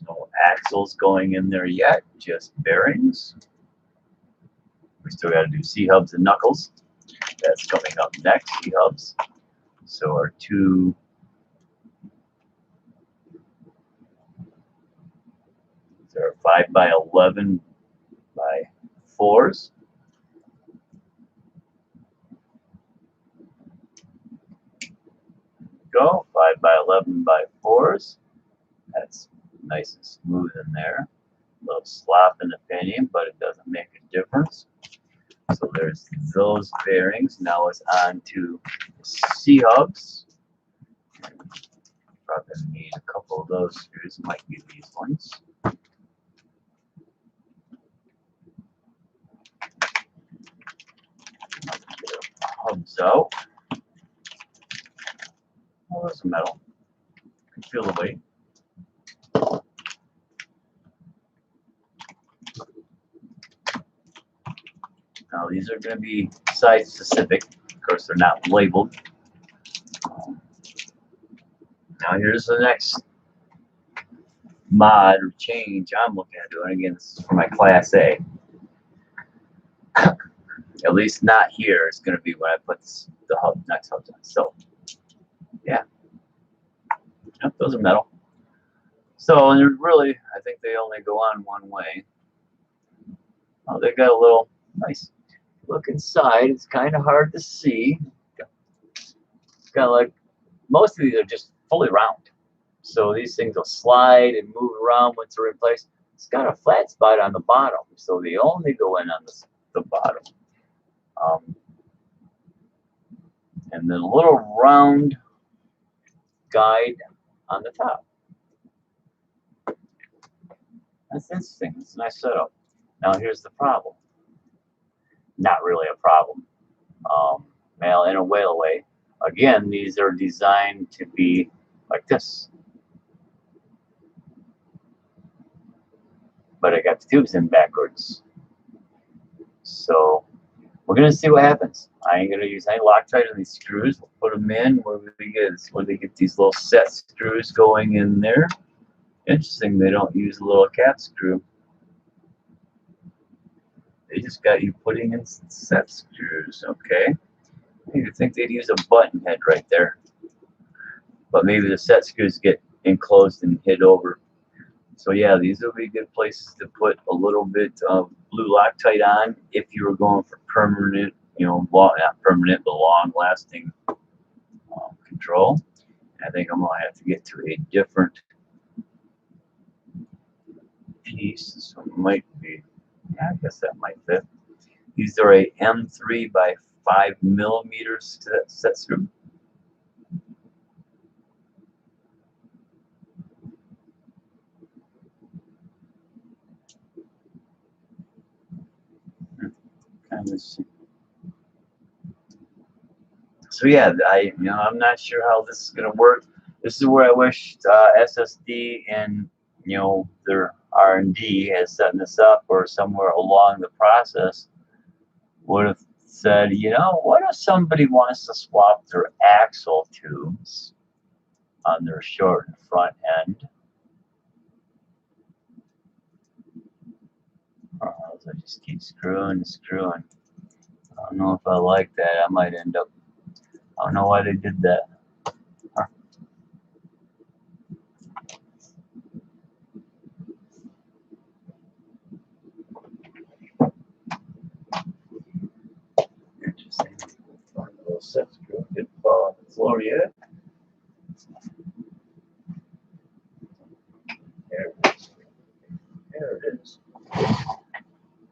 No axles going in there yet, just bearings. We still got to do C-hubs and knuckles. That's coming up next, C-hubs. So our two are 5x11 by 4s. Go 5x11 by 4s. That's nice and smooth in there. A little slop in the pinion, but it doesn't make a difference. So there's those bearings. Now it's on to C-hubs. Probably need a couple of those screws. Might be these ones. Hubs out. Oh, there's some metal. You can feel the weight. Now these are going to be site specific. Of course, they're not labeled. Now here's the next mod or change I'm looking at doing. Again, this is for my Class A. At least not here. It's going to be when I put the next hubs on. So, yeah. Yep, those are metal. So, and really, I think they only go on one way. Oh, they got a little nice look inside. It's kind of hard to see. It's kind of like, most of these are just fully round. So these things will slide and move around once they're in place. It's got a flat spot on the bottom. So they only go in on the bottom. And then a little round guide on the top. That's interesting. It's a nice setup. Now here's the problem. Not really a problem. Well, in a way. Again, these are designed to be like this. but I got the tubes in backwards. So we're gonna see what happens. I ain't gonna use any Loctite on these screws. We'll put them in where they get these little set screws going in there. Interesting, they don't use a little cap screw. They just got you putting in set screws. Okay. You'd think they'd use a button head right there, but maybe the set screws get enclosed and hid over. So yeah, these will be good places to put a little bit of blue Loctite on if you were going for permanent, you know, not permanent, but long-lasting control. I think I'm gonna have to get to a different piece. So it might be, yeah, I guess that might fit. These are a M3 by 5mm set screw. So yeah, I'm not sure how this is gonna work. This is where I wish SSD and their R&D has set this up, or somewhere along the process would have said, what if somebody wants to swap their axle tubes on their short and front end? So just keep screwing and screwing. I don't know if I like that. I might end up. I don't know why they did that. Huh. Interesting. Find a little set screw. Didn't fall on the floor yet. There it is. There it is.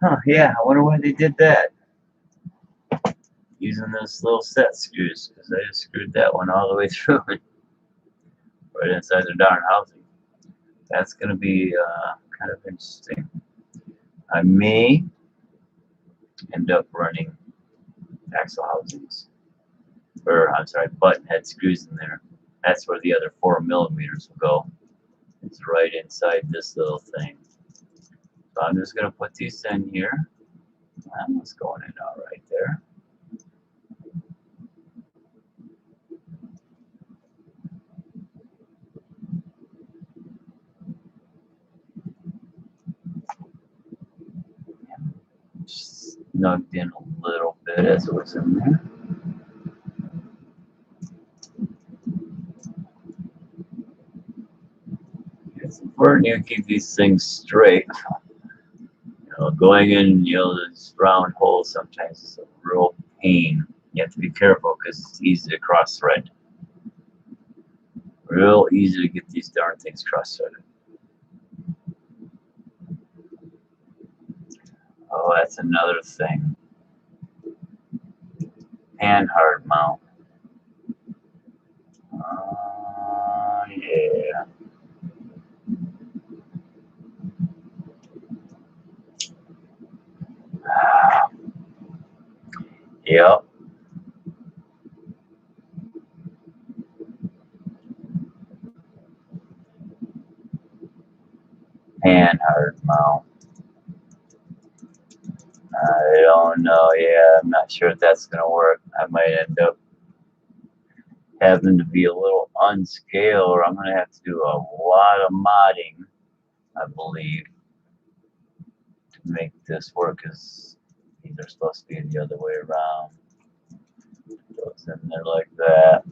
Huh, yeah, I wonder why they did that. Using those little set screws, because I just screwed that one all the way through it. Right inside the darn housing. That's going to be kind of interesting. I may end up running axle housings, or I'm sorry, button head screws in there. That's where the other 4mm will go. It's right inside this little thing. So I'm just going to put these in here. That was going in all right there. Snugged in a little bit as it was in there. It's important you keep these things straight. Going in, these round holes sometimes is a real pain. You have to be careful because it's easy to cross thread. Real easy to get these darn things cross threaded. Oh, that's another thing. Pan hard mount. Yeah. Yep. Pan hard mount. I don't know. Yeah, I'm not sure if that's going to work. I might end up having to be a little unscale, or I'm going to have to do a lot of modding, I believe, to make this work, because these are supposed to be the other way around. Goes in there like that.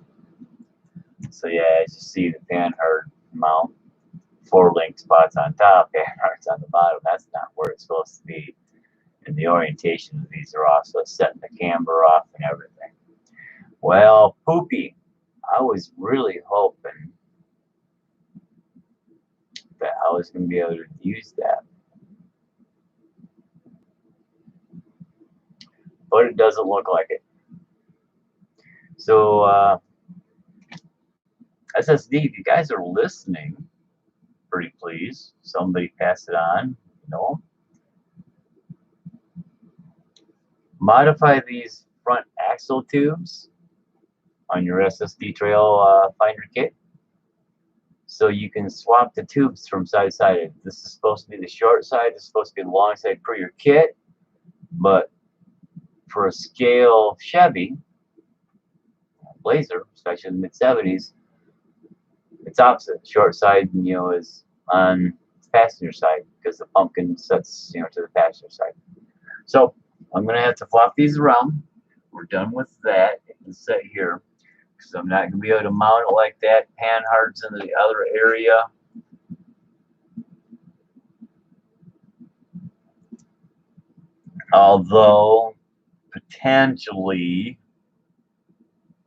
So yeah, as you see, the panhard mount, 4 link spots on top, panhards on the bottom. That's not where it's supposed to be. And the orientation of these are off, so it's setting the camber off and everything. Well, poopy. I was really hoping that I was going to be able to use that. But it doesn't look like it. So, SSD, if you guys are listening, pretty please, somebody pass it on. Modify these front axle tubes on your SSD trail finder kit So you can swap the tubes from side to side. This is supposed to be the short side, this is supposed to be the long side per your kit, but for a scale Chevy Blazer, especially in the mid-70s, it's opposite. Short side, is on the passenger side because the pumpkin sets, to the passenger side. So I'm gonna have to flop these around. We're done with that. It can sit here because I'm not gonna be able to mount it like that. Panhard's in the other area. Although potentially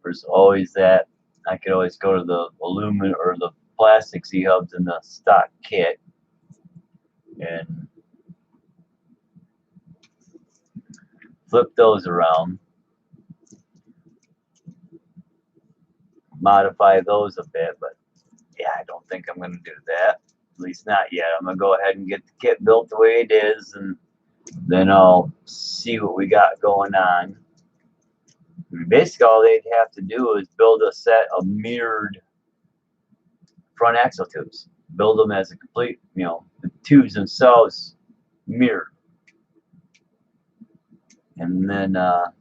there's always that I could always go to the aluminum or the plastic C-hubs in the stock kit and flip those around, modify those a bit, but yeah, I don't think I'm going to do that, at least not yet. I'm going to go ahead and get the kit built the way it is, and then I'll see what we got going on. Basically, all they'd have to do is build a set of mirrored front axle tubes. Build them as a complete, the tubes themselves mirrored. And then at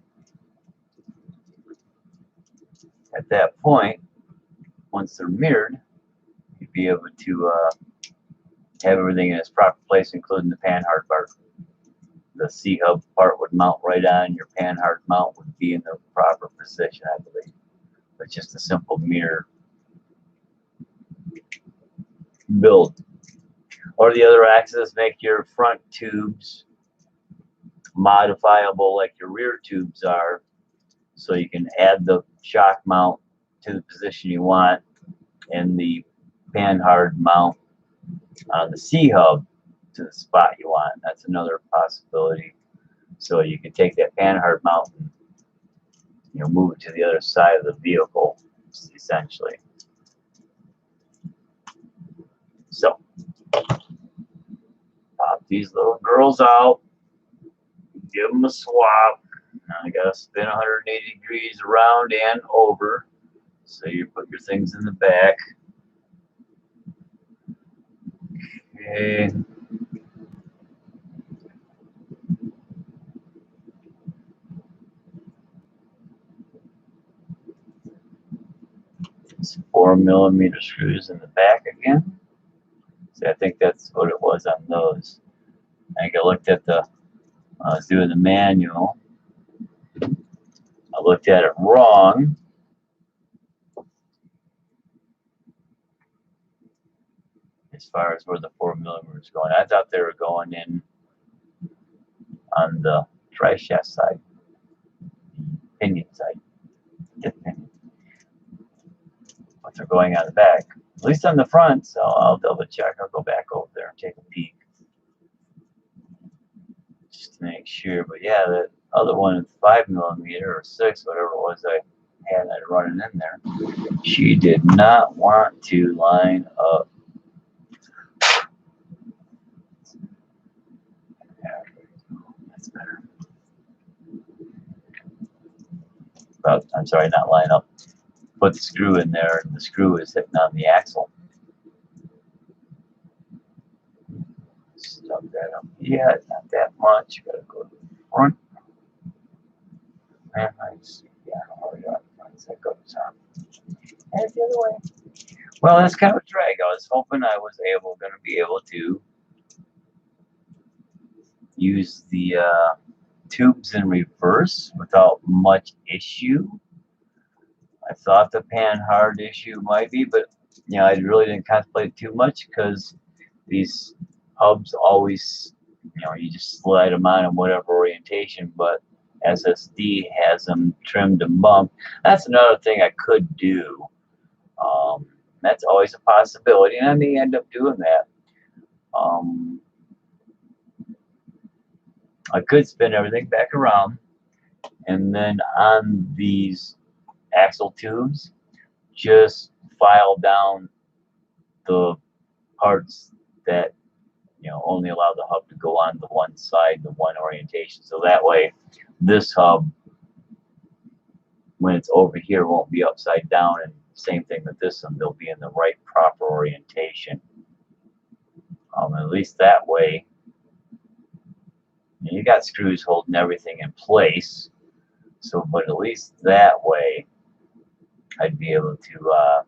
that point, once they're mirrored, you'd be able to have everything in its proper place, including the panhard part. The C-hub part would mount right on. Your panhard mount would be in the proper position, I believe. But just a simple mirror build. Or the other axis, make your front tubes modifiable like your rear tubes are, so you can add the shock mount to the position you want and the panhard mount on the C-hub to the spot you want. That's another possibility. So you can take that panhard mount and move it to the other side of the vehicle, essentially. So pop these little girls out, give them a swap. Now I gotta spin 180 degrees around and over, so you put your things in the back. Okay. It's 4mm screws in the back again. See, I think that's what it was on those. I think I looked at I was doing the manual. I looked at it wrong. As far as where the 4mm is going, I thought they were going in on the dry shaft side, pinion side, pinion. But they're going on the back, at least on the front. So I'll double check. I'll go back over there and take a peek just to make sure. But yeah, the other one, 5mm or 6, whatever it was, I had that running in there. She did not want to line up. That's better. I'm sorry, not line up. Put the screw in there, and the screw is hitting on the axle. Stuff that up. Yeah, not that much. Gotta go to the front. And I see. Yeah, hurry up. Once that goes on. And the other way. Well, that's kind of a drag. I was hoping I was going to be able to use the tubes in reverse without much issue. I thought the panhard issue might be, but I really didn't contemplate too much because these hubs always, you just slide them on in whatever orientation, but SSD has them trimmed and bumped. That's another thing I could do. That's always a possibility, and I may end up doing that. I could spin everything back around, and then on these axle tubes, just file down the parts that only allow the hub to go on the one side, the one orientation. So that way, this hub, when it's over here, won't be upside down and Same thing with this one, they'll be in the right proper orientation. At least that way, you got screws holding everything in place. So, but at least that way, I'd be able to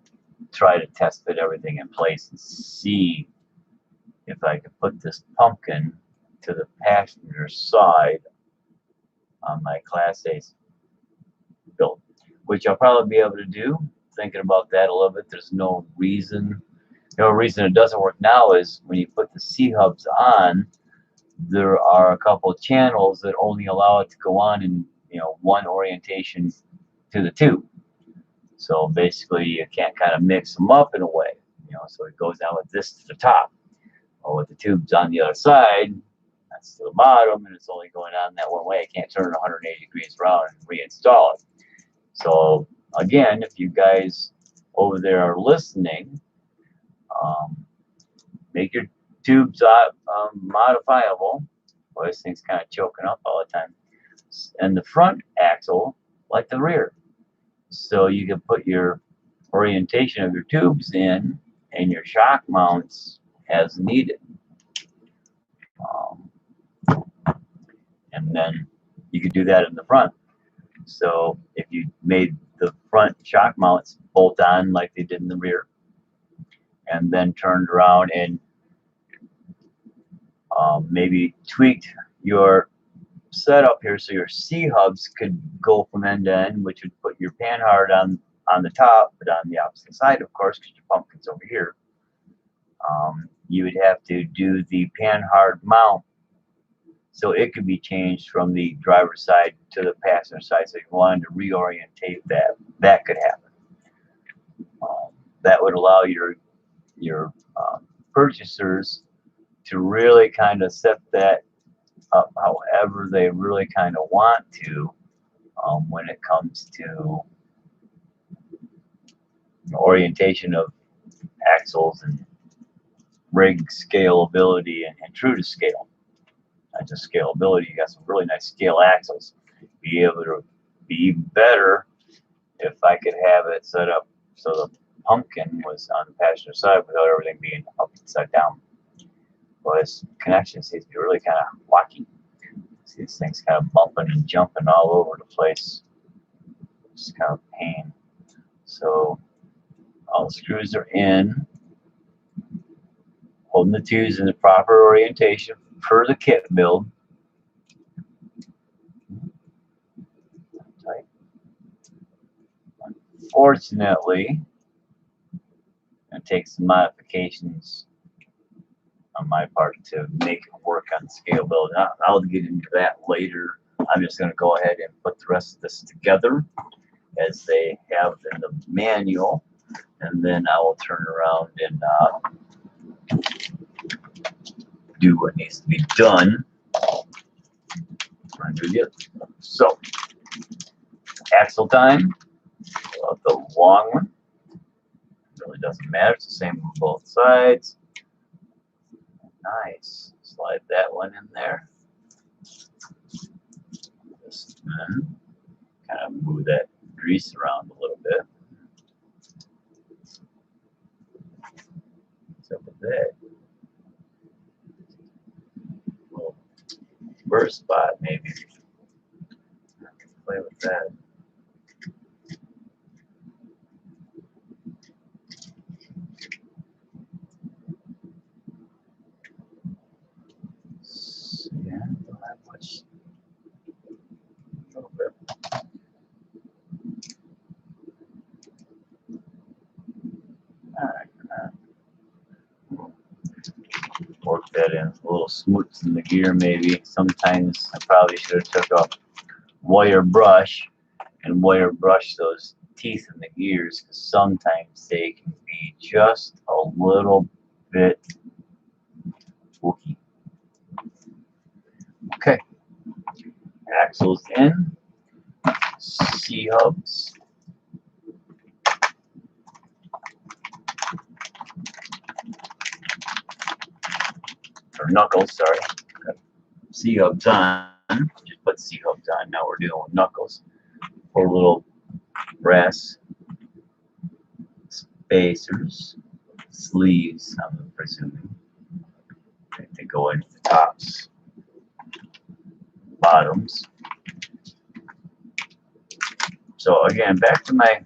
try to test fit everything in place and see if I could put this pumpkin to the passenger side on my Class A build, which I'll probably be able to do. Thinking about that a little bit, there's no reason. The only reason it doesn't work now is when you put the C-hubs on, there are a couple of channels that only allow it to go on in one orientation to the tube. So basically, you can't kind of mix them up in a way. So it goes down with this to the top, or with the tubes on the other side, that's to the bottom, and it's only going on that one way. I can't turn it 180 degrees around and reinstall it. So again, if you guys over there are listening, make your tubes modifiable. Boy, this thing's kind of choking up all the time. And the front axle like the rear. So you can put your orientation of your tubes in and your shock mounts as needed. And then you could do that in the front. So if you made the front shock mounts bolt on like they did in the rear, and then turned around and maybe tweaked your setup here so your C-hubs could go from end to end, which would put your panhard on the top, but on the opposite side, of course, because your pumpkin's over here. You would have to do the panhard mount so it could be changed from the driver's side to the passenger side. So if you wanted to reorientate that, that could happen. That would allow your purchasers to really kind of set that up however they really kind of want to when it comes to orientation of axles and rig scalability and true to scale. Not just scalability, you got some really nice scale axles. Be able to be even better if I could have it set up so the pumpkin was on the passenger side without everything being upside down. Well, this connection seems to be really kind of wacky. See these things kind of bumping and jumping all over the place. It's kind of a pain. So all the screws are in, holding the tubes in the proper orientation for the kit build. Tight. Unfortunately, it takes some modifications on my part to make it work on scalability. I'll get into that later. I'm just going to go ahead and put the rest of this together as they have in the manual, and then I will turn around and do what needs to be done. So, axle time, the long one, really doesn't matter, it's the same on both sides. Nice, slide that one in there. Just kind of move that grease around a little bit. What's up with that? Little burst spot, maybe. Play with that. Yeah, don't have much. A little bit. Alright, work that in. A little smoots in the gear, maybe. Sometimes I probably should have took a wire brush and wire brush those teeth in the gears, because sometimes they can be just a little bit wooky. Okay, axles in, C-hubs. Or knuckles, sorry. C-hubs on. Just put C-hubs on. Now we're dealing with knuckles. Pour a little brass spacers, sleeves, I'm presuming. They go into the tops, bottoms. So again, back to my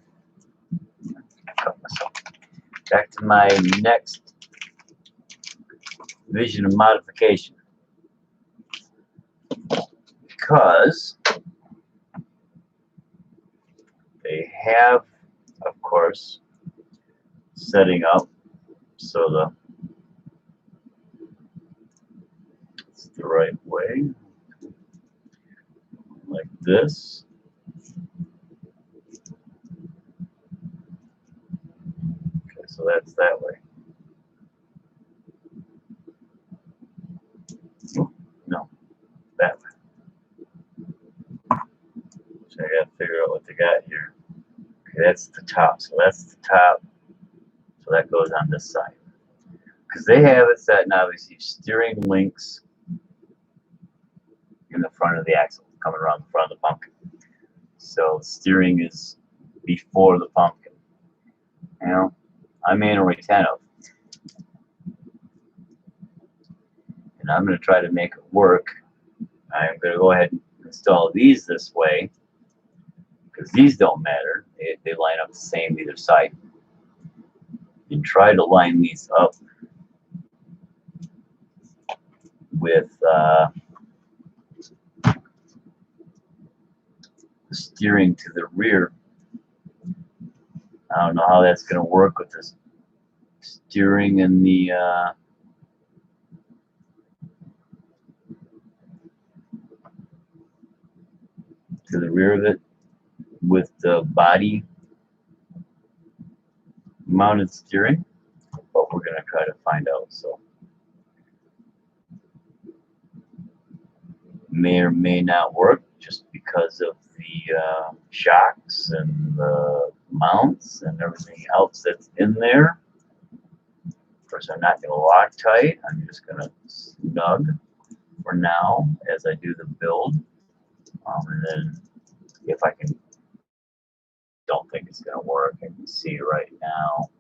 next vision of modification, because they have, of course, setting up so it's the right way, like this. Okay, so that's that way. No, that way. So I gotta figure out what they got here. Okay, that's the top. So that's the top. So that goes on this side. Because they have it set, and obviously steering links in the front of the axle, coming around the front of the pumpkin. So steering is before the pumpkin. You know, I'm manually attentive. And I'm going to try to make it work. I'm going to go ahead and install these this way, because these don't matter. They line up the same either side. And try to line these up with steering to the rear. I don't know how that's going to work with this steering in the to the rear of it with the body mounted steering, but we're going to try to find out. So may or may not work just because of the shocks and the mounts and everything else that's in there. Of course, I'm not going to Loctite. I'm just going to snug for now as I do the build. And then if I can, don't think it's going to work. I can see right now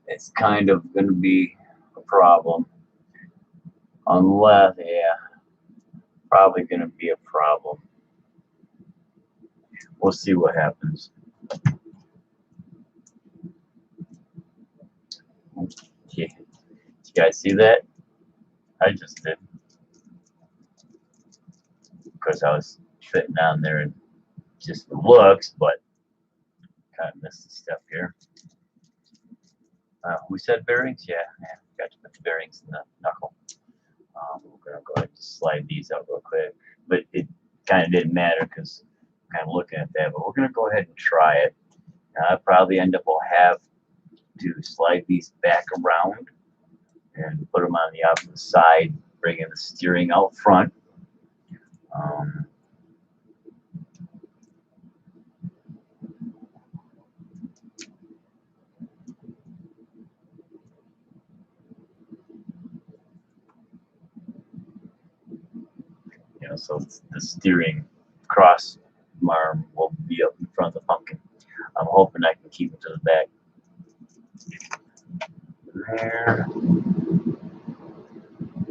it's kind of going to be a problem. Unless, yeah, probably going to be a problem. We'll see what happens. Yeah. You guys see that? I just did. Because I was fitting down there and just the looks, but kind of missed the stuff here. We said bearings? Yeah, got to put the bearings in the knuckle. We're going to go ahead and slide these out real quick. But it kind of didn't matter because I'm kind of looking at that. But we're going to go ahead and try it. I probably end up will have to slide these back around and put them on the opposite side, bringing the steering out front. You know, so the steering cross arm will be up in front of the pumpkin. I'm hoping I can keep it to the back. There.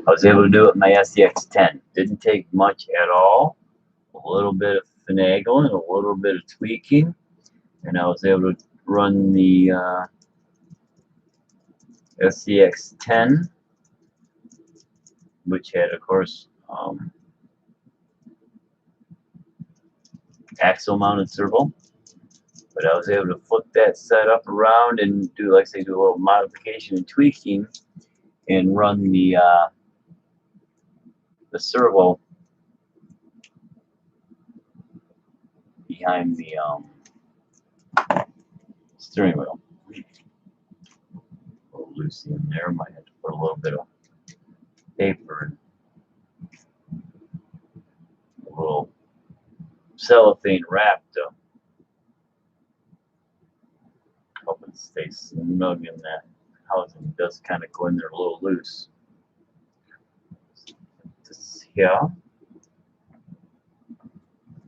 I was able to do it with my SCX10. Didn't take much at all. A little bit of finagling, a little bit of tweaking, and I was able to run the SCX10, which had, of course, axle mounted servo. But I was able to flip that setup around and do, like I say, do a little modification and tweaking and run the servo behind the steering wheel. A little loose in there, might have to put a little bit of paper and a little cellophane wrap to help it stay snug in that housing. It does kind of go in there a little loose. Just here.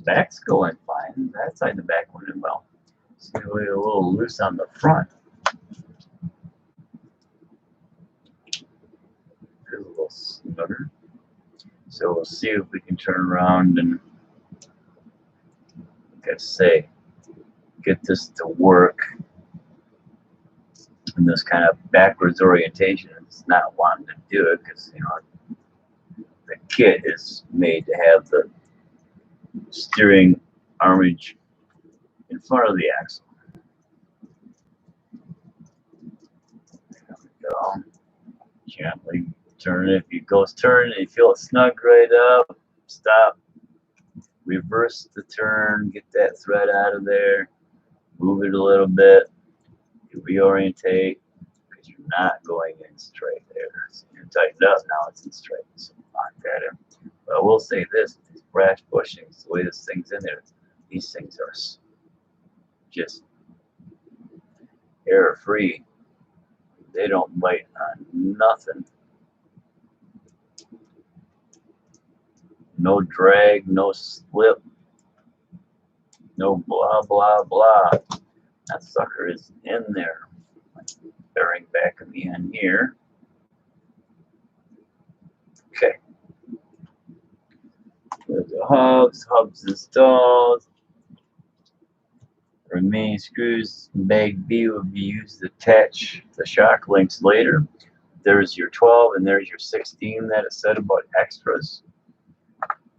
Back's going fine. That side of the back went in well. See, we're a little loose on the front. motor. So we'll see if we can turn around and, like I say, get this to work in this kind of backwards orientation. It's not wanting to do it because, you know, the kit is made to have the steering armage in front of the axle. There we go. Gently turn it. If it goes turn and you feel it snug right up, stop. Reverse the turn, get that thread out of there, move it a little bit, you reorientate, because you're not going in straight there. So you tighten up, now it's in straight. So lock that in. But I will say this, these brass bushings, the way this thing's in there, these things are just error-free. They don't bite on nothing. No drag, no slip, no blah, blah, blah. That sucker is in there. Bearing back in the end here. Okay. There's the hubs installed. Remaining screws in bag B will be used to attach the shock links later. There's your 12 and there's your 16 that it said about extras.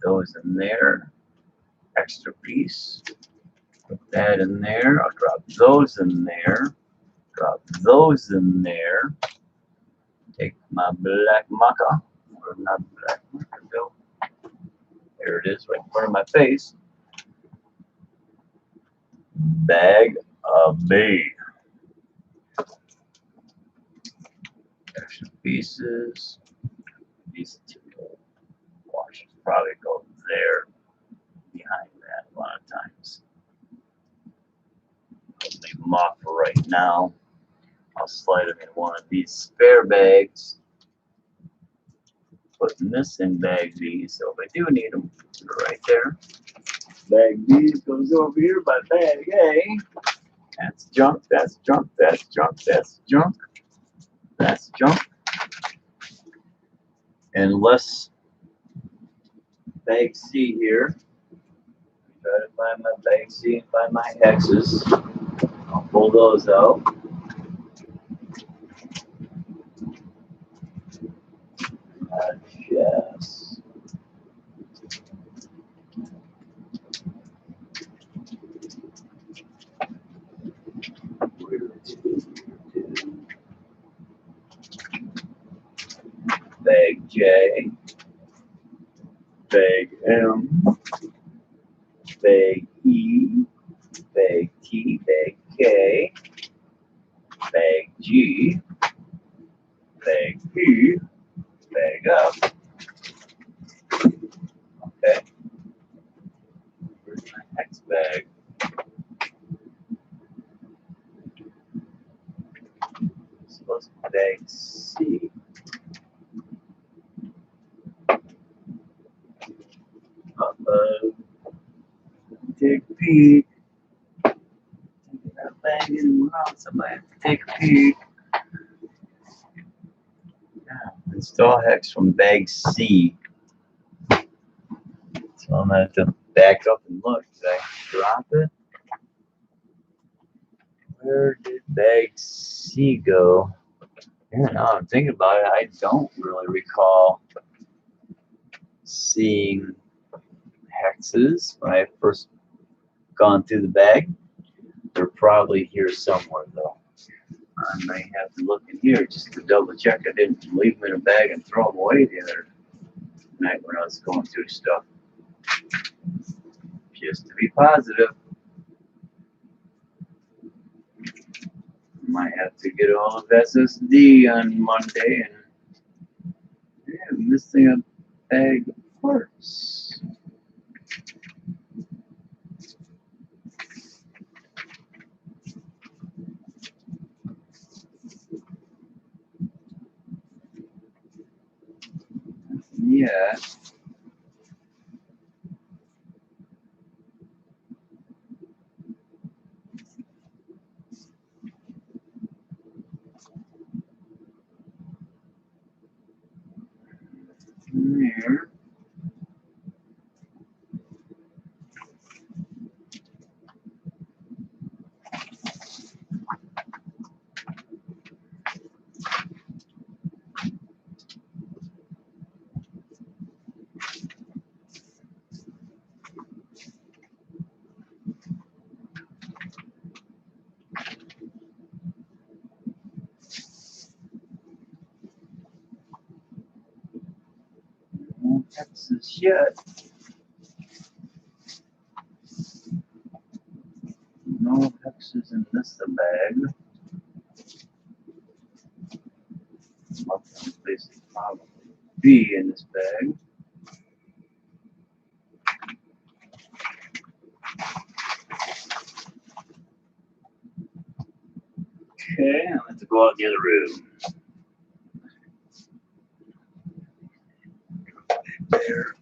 Those in there. Extra piece. Put that in there. I'll drop those in there. Drop those in there. Take my black marker. Where'd my black marker go? There it is, right in front of my face. Bag of B. Extra pieces. These two washers probably go there, behind that a lot of times. I'll leave them off for right now. I'll slide them in one of these spare bags. Putting this in bag B, so if I do need them, they're right there. Bag B goes over here by bag A. That's junk, that's junk, that's junk, that's junk, that's junk. Unless bag C here, try to find my bag C and find my X's. I'll pull those out. Yes. Bag J, bag M, bag E, bag T, bag K, bag G, bag P, bag F. Okay. Where's my X bag? It's supposed to be bag C. Take a peek. That bag isn't wrong. Somebody have to take a peek. Yeah, install hex from bag C. So I'm gonna have to back up and look. Did I drop it? Where did bag C go? Yeah, now I'm thinking about it. I don't really recall seeing hexes when I first gone through the bag. They're probably here somewhere though. I may have to look in here just to double check I didn't leave them in a bag and throw them away the other night when I was going through stuff. Just to be positive. Might have to get all of SSD on Monday and yeah, I'm missing a bag of parts. Yeah. here. No hexes yet. No hexes in this bag. This is probably B in this bag. Okay, I'm going to go out the other room. There.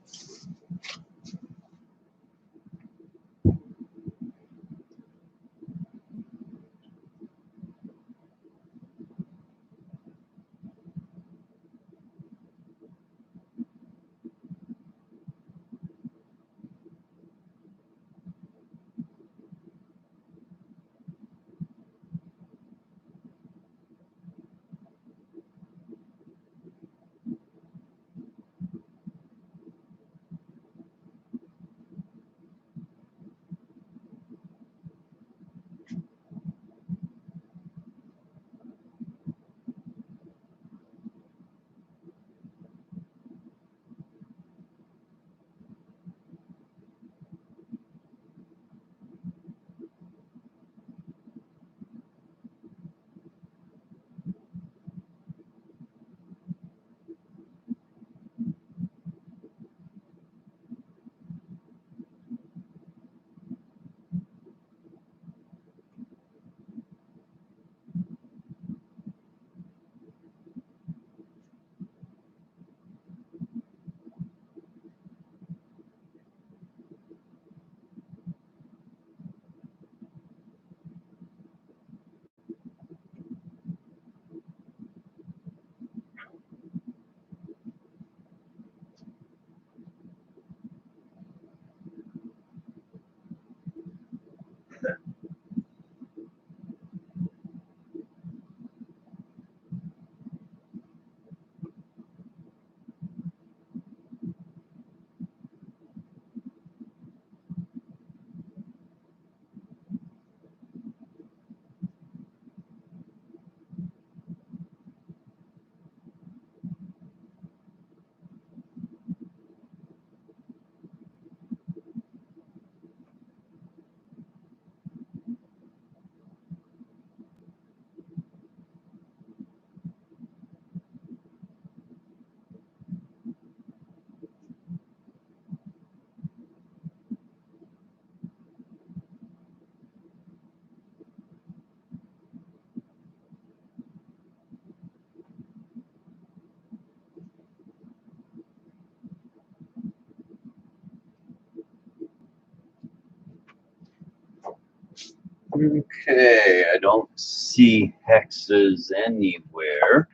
Okay, I don't see hexes anywhere.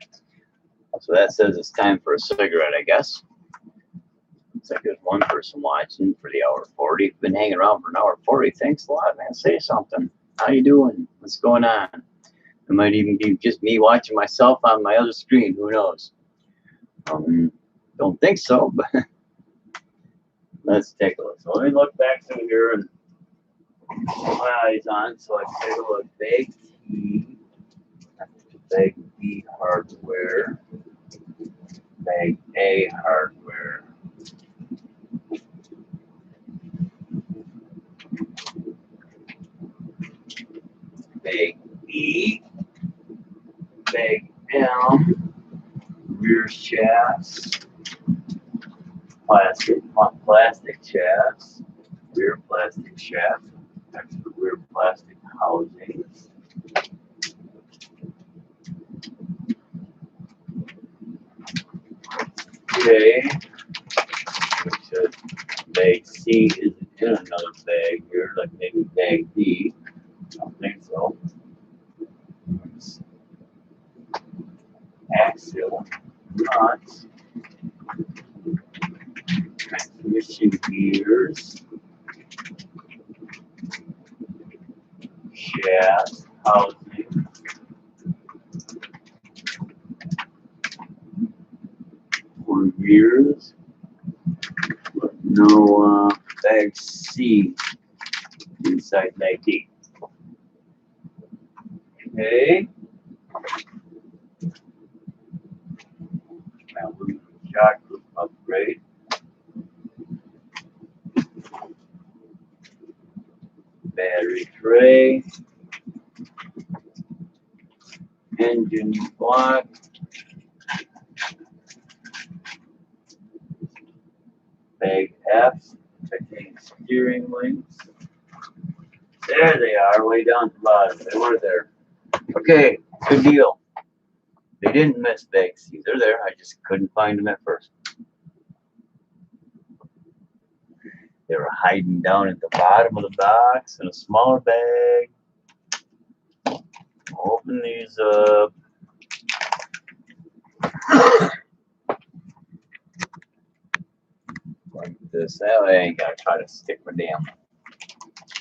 So that says it's time for a cigarette, I guess. Looks like there's one person watching for the hour 40. Been hanging around for an hour 40. Thanks a lot, man. Say something. How you doing? What's going on? It might even be just me watching myself on my other screen. Who knows? Don't think so, but let's take a look. So let me look back through here and put my eyes on so I can take a look. Bag T, bag B hardware, bag A hardware. Bag E, bag M, rear shafts, plastic shafts, rear plastic shaft, extra rear plastic housings. Okay, bag C is in another bag here, like maybe bag D. I don't think so. Axial nuts. ignition gears, shaft, housing, gears, but no bag C inside that gate. Okay. Now we're going to shock upgrade. Battery tray. Engine block. Bag F. Checking steering links. There they are, way down at the bottom. They were there. Okay, good deal. They didn't miss bag C. They're there. I just couldn't find them at first. They were hiding down at the bottom of the box in a smaller bag. Open these up. Like this. That way I ain't gotta try to stick my damn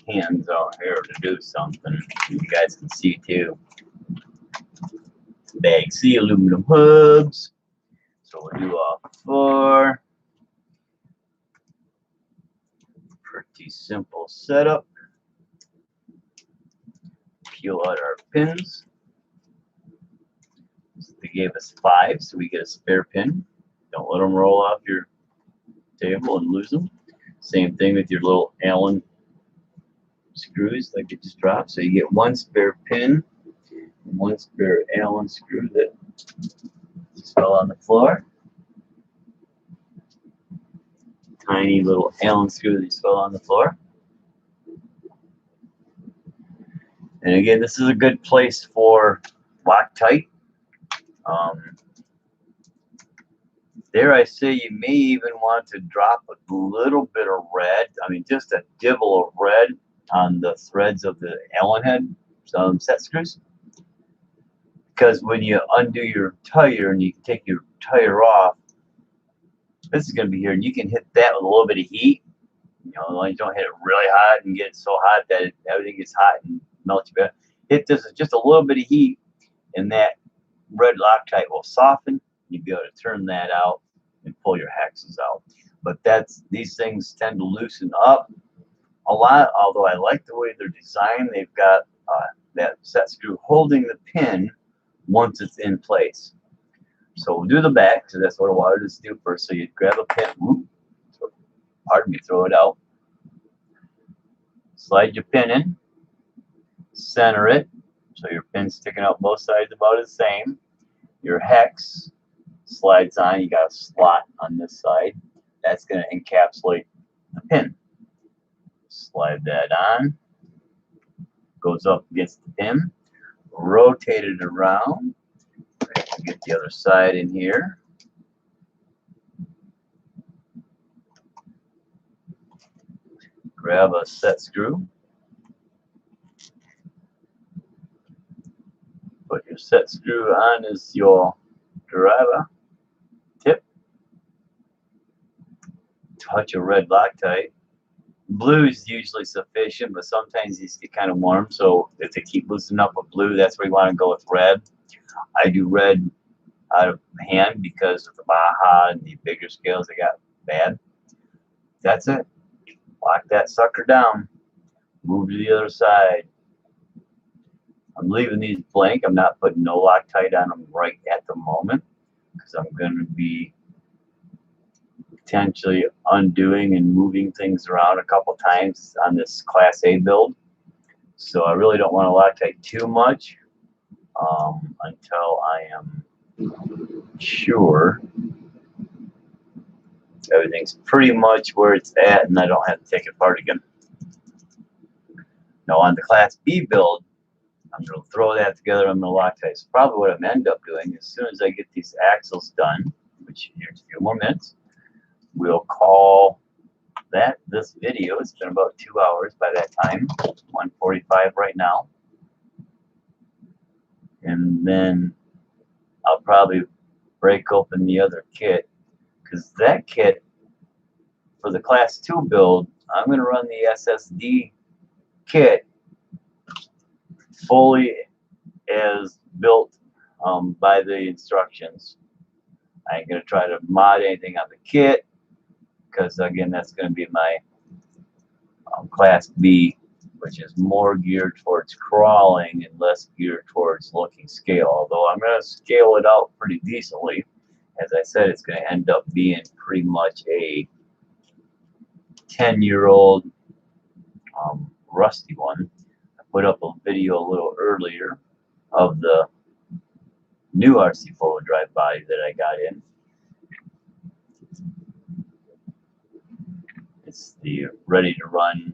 hands out here to do something. You guys can see too. Bag C aluminum hubs. So we'll do all 4. Pretty simple setup. Peel out our pins. So they gave us 5, so we get a spare pin. Don't let them roll off your table and lose them. Same thing with your little Allen screws, like it just dropped. So you get 1 spare pin, 1 spare Allen screw that just fell on the floor. Tiny little Allen screw that just fell on the floor. And again, this is a good place for Loctite. Dare I say, you may even want to drop a little bit of red, I mean just a dibble of red on the threads of the Allen head set screws. Because when you undo your tire and you take your tire off, this is going to be here, and you can hit that with a little bit of heat. You know, you don't hit it really hot and get it so hot that everything gets hot and melts you. Hit this with just a little bit of heat, and that red Loctite will soften. You'll be able to turn that out and pull your hexes out. But these things tend to loosen up a lot. Although I like the way they're designed, they've got that set screw holding the pin once it's in place. So we'll do the back, because that's what I wanted to do first. So you grab a pin, throw it out. Slide your pin in, center it, so your pin's sticking out both sides about the same. Your hex slides on, you got a slot on this side. That's going to encapsulate the pin. Slide that on, goes up against the pin, rotate it around, get the other side in here. Grab a set screw, put your set screw on as your driver tip, touch a red Loctite. Blue is usually sufficient, but sometimes these get kind of warm, so if they keep loosening up with blue, that's where you want to go with red. I do red out of hand because of the Baja and the bigger scales they got bad. That's it. Lock that sucker down. Move to the other side. I'm leaving these blank. I'm not putting no Loctite on them right at the moment, because I'm going to be potentially undoing and moving things around a couple times on this Class A build. So I really don't want to Loctite too much until I am sure everything's pretty much where it's at and I don't have to take it apart again. Now on the Class B build, I'm going to throw that together. I'm going to Loctite. So probably what I'm going to end up doing, as soon as I get these axles done, which here's a few more minutes, we'll call that this video. It's been about 2 hours by that time, 1:45 right now. And then I'll probably break open the other kit, because that kit for the Class 2 build, I'm going to run the SSD kit fully as built by the instructions. I ain't going to try to mod anything on the kit because, again, that's going to be my Class B, which is more geared towards crawling and less geared towards looking scale. Although I'm going to scale it out pretty decently. As I said, it's going to end up being pretty much a 10-year-old rusty one. I put up a video a little earlier of the new RC4WD drive body that I got in. It's the ready to run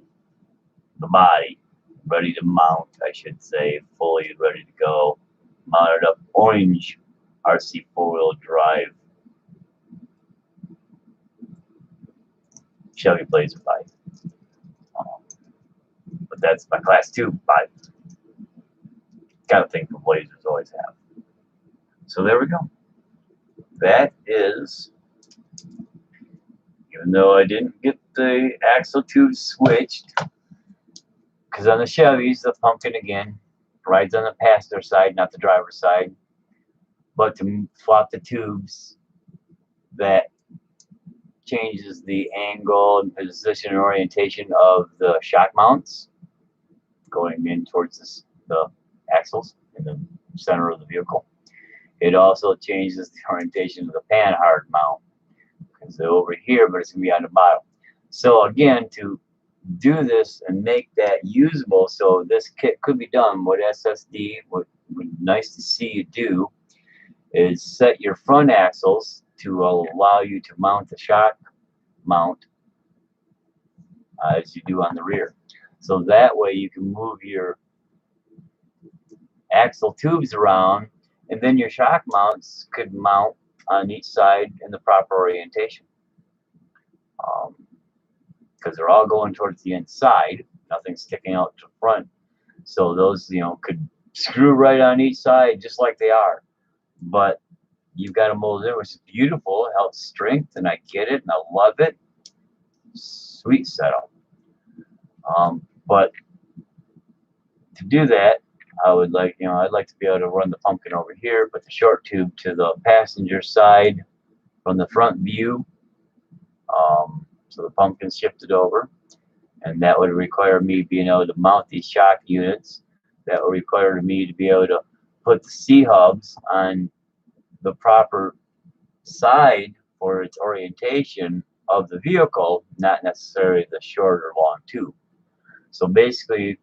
the body, ready to mount, I should say, fully ready to go, mounted up orange RC4-wheel drive Chevy Blazer bike. But that's my Class 2 bike. Kind of thing the Blazers always have. So there we go. That is, even though I didn't get the axle tubes switched, because on the Chevys, the pumpkin again rides on the passenger side, not the driver's side. But to flop the tubes, that changes the angle and position and orientation of the shock mounts going in towards the axles in the center of the vehicle. It also changes the orientation of the panhard mount because they're over here, but it's going to be on the bottom. So again, to do this and make that usable, so this kit could be done with SSD, what would nice to see you do is set your front axles to allow you to mount the shock mount as you do on the rear. So that way you can move your axle tubes around, and then your shock mounts could mount on each side in the proper orientation. Because they're all going towards the inside, nothing sticking out to front. So those, could screw right on each side just like they are. But you've got to mold it, which is beautiful. It helps strength, and I get it, and I love it. Sweet setup. But to do that, I would like, I'd like to be able to run the pumpkin over here, put the short tube to the passenger side from the front view. So the pumpkin's shifted over, and that would require me being able to mount these shock units. That would require me to be able to put the C-hubs on the proper side for its orientation of the vehicle, not necessarily the short or long tube. So basically,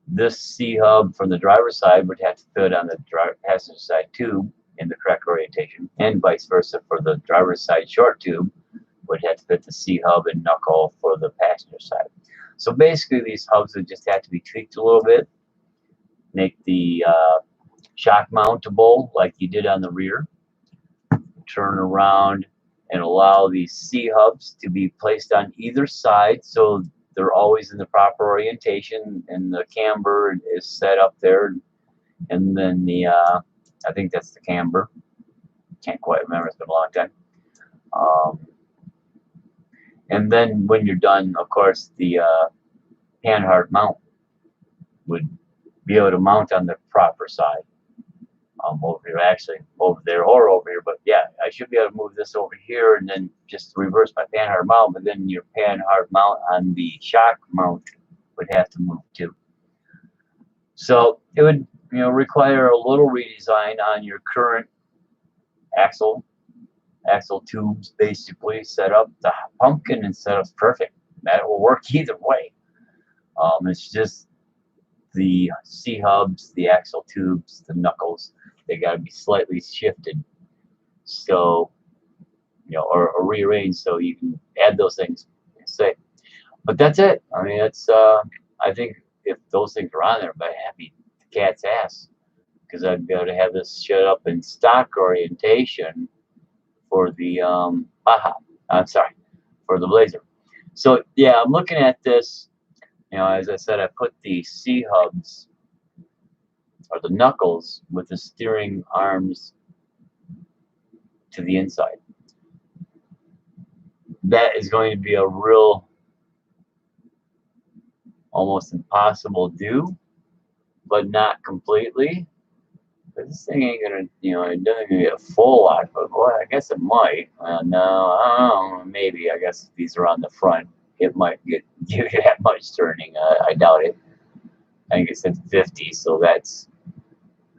this C-hub from the driver's side would have to fit on the passenger side tube in the correct orientation, and vice versa for the driver's side short tube would have to fit the C-hub and knuckle for the passenger side. So basically, these hubs would just have to be tweaked a little bit, make the shock mountable like you did on the rear, turn around and allow these C-hubs to be placed on either side so they're always in the proper orientation, and the camber is set up there, and then the I think that's the camber. Can't quite remember, it's been a long time. And then when you're done, of course, the panhard mount would be able to mount on the proper side. Over here, actually, over there or over here, but yeah, I should be able to move this over here and then just reverse my panhard mount, but then your panhard mount on the shock mount would have to move too. So it would, require a little redesign on your current axle tubes, basically set up. The pumpkin and setup's perfect. That will work either way. It's just the C-hubs, the axle tubes, the knuckles, they got to be slightly shifted, so or rearranged so you can add those things. But that's it. I mean, it's I think if those things are on there, I'd happy the cat's ass, because I'd be able to have this set up in stock orientation for the for the Blazer. So yeah, I'm looking at this. As I said, I put the C-hubs or the knuckles with the steering arms to the inside. that is going to be a real, almost impossible do, but not completely. But this thing ain't gonna, you know, it doesn't get a full lot, but boy, I guess it might. No, I don't know, maybe. I guess if these are on the front, it might give you that much turning. I doubt it. I think it's at 50, so that's,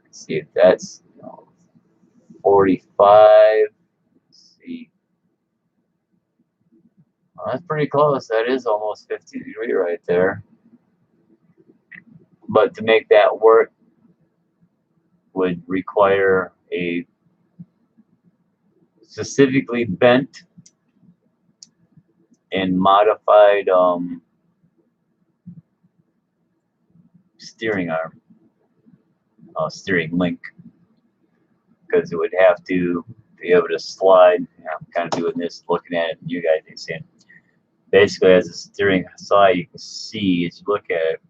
let's see if that's, you know, 45. Let's see. Well, that's pretty close. That is almost 50 degree right there. But to make that work would require a specifically bent and modified steering arm, steering link, because it would have to be able to slide. You know, I'm kind of doing this, looking at it, and you guys can see it. Basically, as a steering side, you can see as you look at it,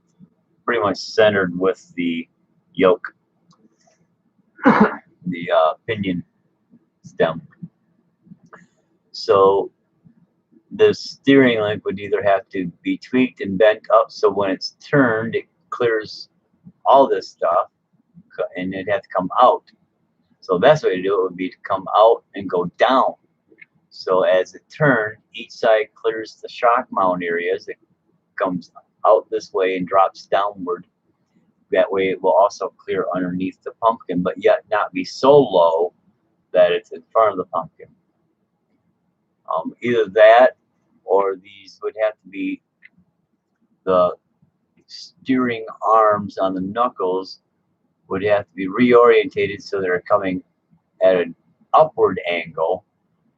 pretty much centered with the yoke, the pinion stem. So the steering link would either have to be tweaked and bent up so when it's turned, it clears all this stuff, and it'd have to come out. So the best way to do it would be to come out and go down. So as it turns, each side clears the shock mount areas. It comes out this way and drops downward. That way it will also clear underneath the pumpkin, but yet not be so low that it's in front of the pumpkin. Either that or these would have to be the steering arms on the knuckles would have to be reorientated so they're coming at an upward angle,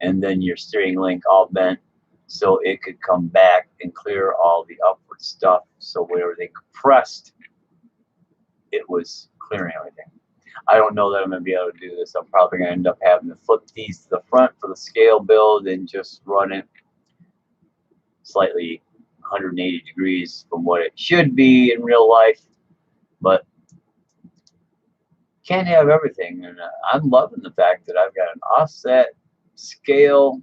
and then your steering link all bent so it could come back and clear all the upward stuff, so whenever they compressed, it was clearing everything. I don't know that I'm going to be able to do this. I'm probably going to end up having to flip these to the front for the scale build and just run it slightly 180 degrees from what it should be in real life, but can't have everything. And I'm loving the fact that I've got an offset scale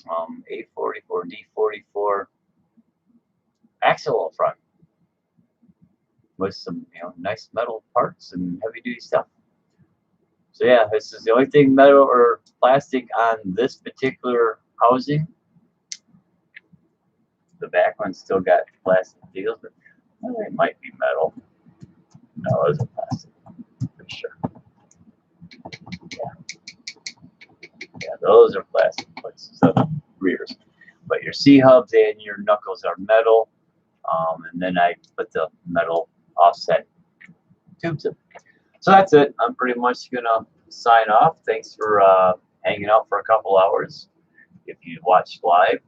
A44D44 axle up front with some, you know, nice metal parts and heavy duty stuff. So yeah, this is the only thing metal or plastic on this particular housing. The back one still got plastic deals, but it might be metal. No, it was plastic, for sure. Yeah, those are plastic plates, so rears. But your C-hubs and your knuckles are metal, and then I put the metal offset tubes in. So that's it. I'm pretty much gonna sign off. Thanks for hanging out for a couple hours. If you watched live,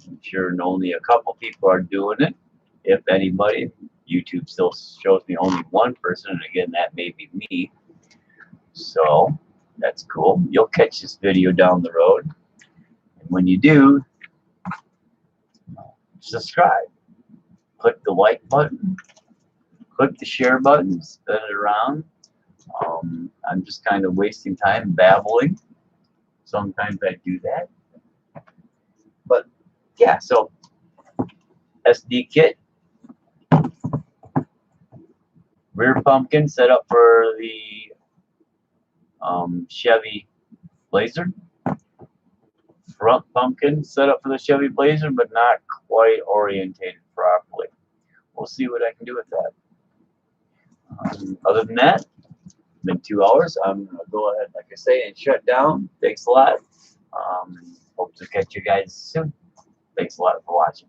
I'm sure only a couple people are doing it, if anybody. YouTube still shows me only one person, and again, that may be me. So that's cool. You'll catch this video down the road, and when you do, subscribe. Click the like button. Click the share button. Spin it around. I'm just kind of wasting time babbling. Sometimes I do that. But yeah, so SD kit. Rear pumpkin set up for the Chevy Blazer. Front pumpkin set up for the Chevy Blazer, but not quite orientated properly. We'll see what I can do with that. Other than that, it's been 2 hours. I'm going to go ahead, like I say, and shut down. Thanks a lot. Hope to catch you guys soon. Thanks a lot for watching.